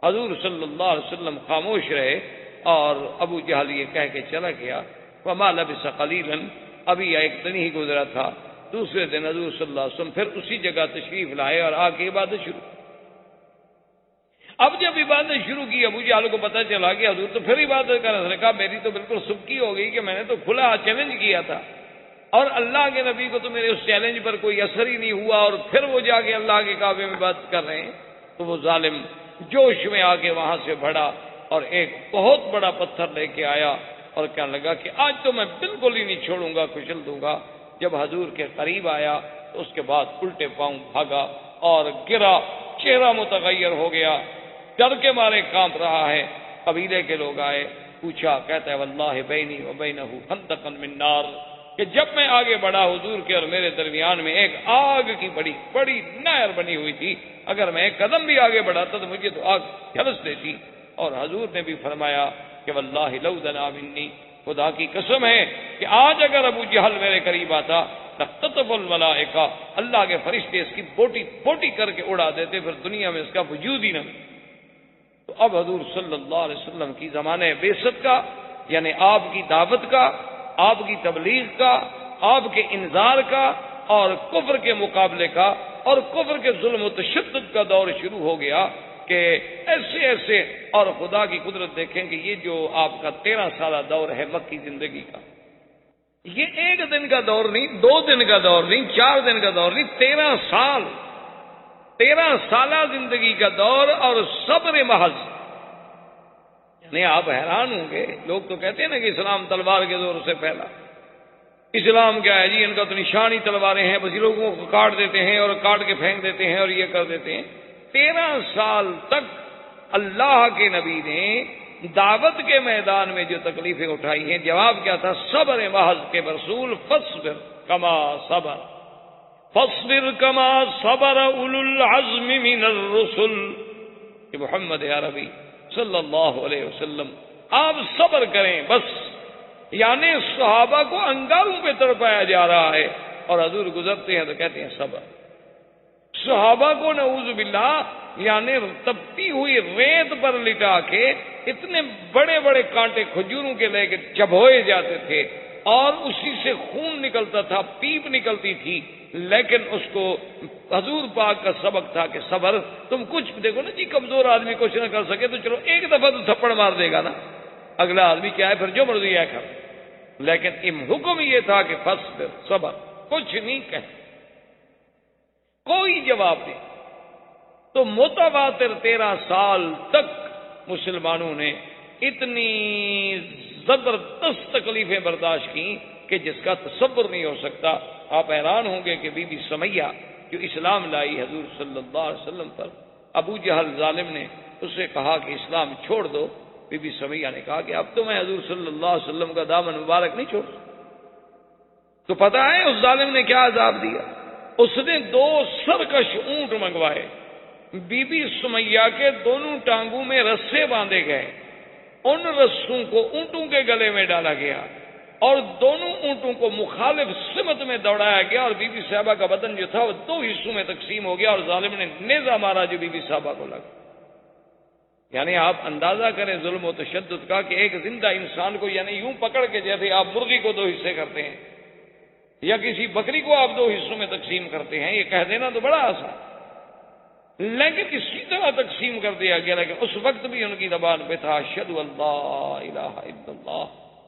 حضور صلی اللہ علیہ وسلم خاموش رہے، اور ابو جہل یہ کہہ کے چلا گیا۔ وما لبث قلیلا، ابھی ایک دن ہی گزرا تھا، دوسرے دن حضور صلی اللہ علیہ وسلم پھر اسی جگہ تشریف لائے اور آ کے عبادت شروع۔ اب جب عبادت شروع کی ابو جہل کو پتہ چلا کہ حضور تو پھر عبادت کر رہے، کہا میری تو بالکل سبکی ہو گئی کہ میں نے تو کھلا چیلنج کیا تھا، اور اللہ کے نبی کو تو میرے اس چیلنج پر کوئی اثر ہی نہیں ہوا، اور پھر وہ جا کے اللہ کے کعبے میں عبادت کر رہے ہیں۔ تو وہ ظالم جوش میں آ کے وہاں سے بڑھا اور ایک بہت بڑا پتھر لے کے آیا اور کہنے لگا کہ آج تو میں بالکل ہی نہیں چھوڑوں گا، کچل دوں گا۔ جب حضور کے قریب آیا تو اس کے بعد الٹے پاؤں بھاگا اور گرا، چہرہ متغیر ہو گیا، ڈر کے مارے کانپ رہا ہے۔ قبیلے کے لوگ آئے، پوچھا، کہتا ہے واللہ بینی و بینہ خندقا من نار، کہ جب میں آگے بڑھا حضور کے اور میرے درمیان میں ایک آگ کی بڑی بڑی نہر بنی ہوئی تھی، اگر میں ایک قدم بھی آگے بڑھاتا تو مجھے تو آگ جھلس دیتی۔ اور حضور نے بھی فرمایا کہ واللہ لو دنا منی، خدا کی قسم ہے کہ آج اگر ابو جہل میرے قریب آتا لقطف الملائکہ، اللہ کے فرشتے اس کی بوٹی بوٹی کر کے اڑا دیتے، پھر دنیا میں اس کا وجود ہی نہ۔ تو اب حضور صلی اللہ علیہ وسلم کی زمانے بعثت کا، یعنی آپ کی دعوت کا، آپ کی تبلیغ کا، آپ کے انذار کا، اور کفر کے مقابلے کا، اور کفر کے ظلم و تشدد کا دور شروع ہو گیا کہ ایسے ایسے، اور خدا کی قدرت دیکھیں کہ یہ جو آپ کا 13 سالہ دور ہے مکی زندگی کا، یہ ایک دن کا دور نہیں، 2 دن کا دور نہیں، 4 دن کا دور نہیں، 13 سال، 13 سالہ زندگی کا دور، اور صبر محض۔ یعنی آپ حیران ہوں گے، لوگ تو کہتے ہیں نا کہ اسلام تلوار کے زور سے پھیلا، اسلام کیا ہے جی، ان کا تو نشانی تلواریں ہیں، بس لوگوں کو کاٹ دیتے ہیں اور کاٹ کے پھینک دیتے ہیں اور یہ کر دیتے ہیں۔ 13 سال تک اللہ کے نبی نے دعوت کے میدان میں جو تکلیفیں اٹھائی ہیں، جواب کیا تھا؟ صبر محض کے رسول، فاصبر کما صبر، فاصبر کما صبر اولو العزم من الرسل، کہ محمد عربی صلی اللہ علیہ وسلم آپ صبر کریں بس۔ یعنی صحابہ کو انگاروں پہ تڑپایا جا رہا ہے اور حضور گزرتے ہیں تو کہتے ہیں صبر۔ صحابہ کو نعوذ باللہ یعنی تپتی ہوئی ریت پر لٹا کے اتنے بڑے بڑے کانٹے کھجوروں کے لے کے چبھوئے جاتے تھے اور اسی سے خون نکلتا تھا، پیپ نکلتی تھی، لیکن اس کو حضور پاک کا سبق تھا کہ صبر۔ تم کچھ دیکھو نا جی، کمزور آدمی کچھ نہ کر سکے تو چلو ایک دفعہ تو تھپڑ مار دے گا نا، اگلا آدمی کیا ہے پھر جو مرضی ہے کر، لیکن حکم یہ تھا کہ فاصبر، صبر، کچھ نہیں کہ کوئی جواب نہیں۔ تو متواتر 13 سال تک مسلمانوں نے اتنی زبردست تکلیفیں برداشت کی کہ جس کا تصور نہیں ہو سکتا۔ آپ حیران ہوں گے کہ بی بی سمیہ جو اسلام لائی حضور صلی اللہ علیہ وسلم پر، ابو جہل ظالم نے اس سے کہا کہ اسلام چھوڑ دو، بی بی سمیہ نے کہا کہ اب تو میں حضور صلی اللہ علیہ وسلم کا دامن مبارک نہیں چھوڑ سکتا۔ تو پتہ ہے اس ظالم نے کیا عذاب دیا؟ اس نے 2 سرکش اونٹ منگوائے، بی بی سمیہ کے دونوں ٹانگوں میں رسے باندھے گئے، ان رسوں کو اونٹوں کے گلے میں ڈالا گیا اور دونوں اونٹوں کو مخالف سمت میں دوڑایا گیا اور بی بی صاحبہ کا بدن جو تھا وہ 2 حصوں میں تقسیم ہو گیا اور ظالم نے نیزہ مارا جو بی بی صاحبہ کو لگا۔ یعنی آپ اندازہ کریں ظلم و تشدد کا کہ ایک زندہ انسان کو یعنی یوں پکڑ کے جیسے آپ مرغی کو 2 حصے کرتے ہیں یا کسی بکری کو آپ 2 حصوں میں تقسیم کرتے ہیں، یہ کہہ دینا تو بڑا آسان، لیکن اسی طرح تقسیم کر دیا گیا۔ لیکن اس وقت بھی ان کی زبان پہ تھا اشہد ان لا الہ الا اللہ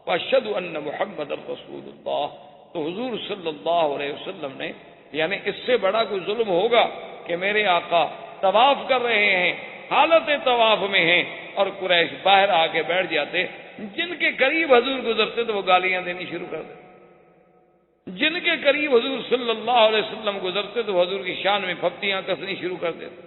واشہد ان محمد رسول اللہ۔ تو حضور صلی اللہ علیہ وسلم نے یعنی اس سے بڑا کوئی ظلم ہوگا کہ میرے آقا طواف کر رہے ہیں، حالت طواف میں ہیں اور قریش باہر آ کے بیٹھ جاتے، جن کے قریب حضور گزرتے تو وہ گالیاں دینی شروع کر دیتے، جن کے قریب حضور صلی اللہ علیہ وسلم گزرتے تو حضور کی شان میں پھپتیاں کسنی شروع کر دیتے۔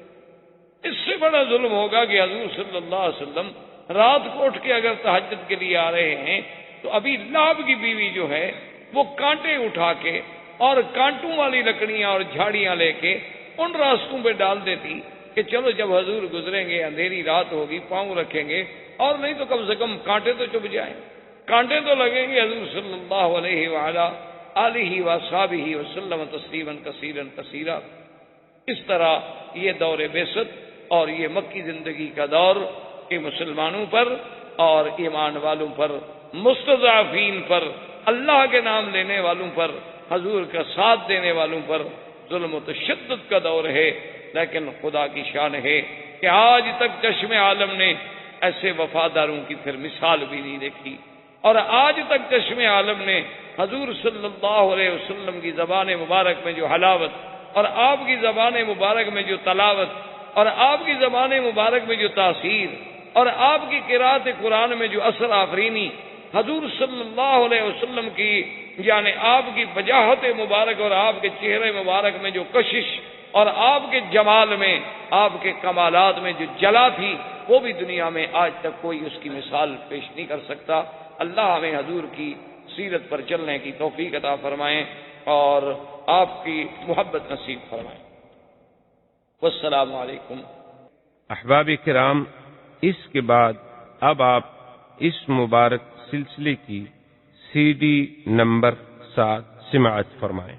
اس سے بڑا ظلم ہوگا کہ حضور صلی اللہ علیہ وسلم رات کو اٹھ کے اگر تہجد کے لیے آ رہے ہیں تو ابھی لہب کی بیوی جو ہے وہ کانٹے اٹھا کے اور کانٹوں والی لکڑیاں اور جھاڑیاں لے کے ان راستوں پہ ڈال دیتی کہ چلو جب حضور گزریں گے اندھیری رات ہوگی پاؤں رکھیں گے اور نہیں تو کم سے کم کانٹے تو چبھ جائیں، کانٹے تو لگیں گے۔ حضور صلی اللہ علیہ وآلہ آلہ وصحبہ وسلم تسلیما کثیرا کثیرا۔ اس طرح یہ دور بعثت اور یہ مکی زندگی کا دور کہ مسلمانوں پر اور ایمان والوں پر، مستضعفین پر، اللہ کے نام لینے والوں پر، حضور کا ساتھ دینے والوں پر ظلم و تشدد کا دور ہے۔ لیکن خدا کی شان ہے کہ آج تک چشم عالم نے ایسے وفاداروں کی پھر مثال بھی نہیں دیکھی، اور آج تک چشم عالم نے حضور صلی اللہ علیہ وسلم کی زبان مبارک میں جو حلاوت اور آپ کی زبان مبارک میں جو تلاوت اور آپ کی زبان مبارک میں جو تاثیر اور آپ کی قرات قرآن میں جو اثر آفرینی، حضور صلی اللہ علیہ وسلم کی یعنی آپ کی وجاہت مبارک اور آپ کے چہرے مبارک میں جو کشش اور آپ کے جمال میں، آپ کے کمالات میں جو جلا تھی، وہ بھی دنیا میں آج تک کوئی اس کی مثال پیش نہیں کر سکتا۔ اللہ ہمیں حضور کی سیرت پر چلنے کی توفیق عطا فرمائیں اور آپ کی محبت نصیب فرمائیں۔ والسلام علیکم۔ احباب کرام، اس کے بعد اب آپ اس مبارک سلسلے کی CD نمبر 7 سماعت فرمائیں۔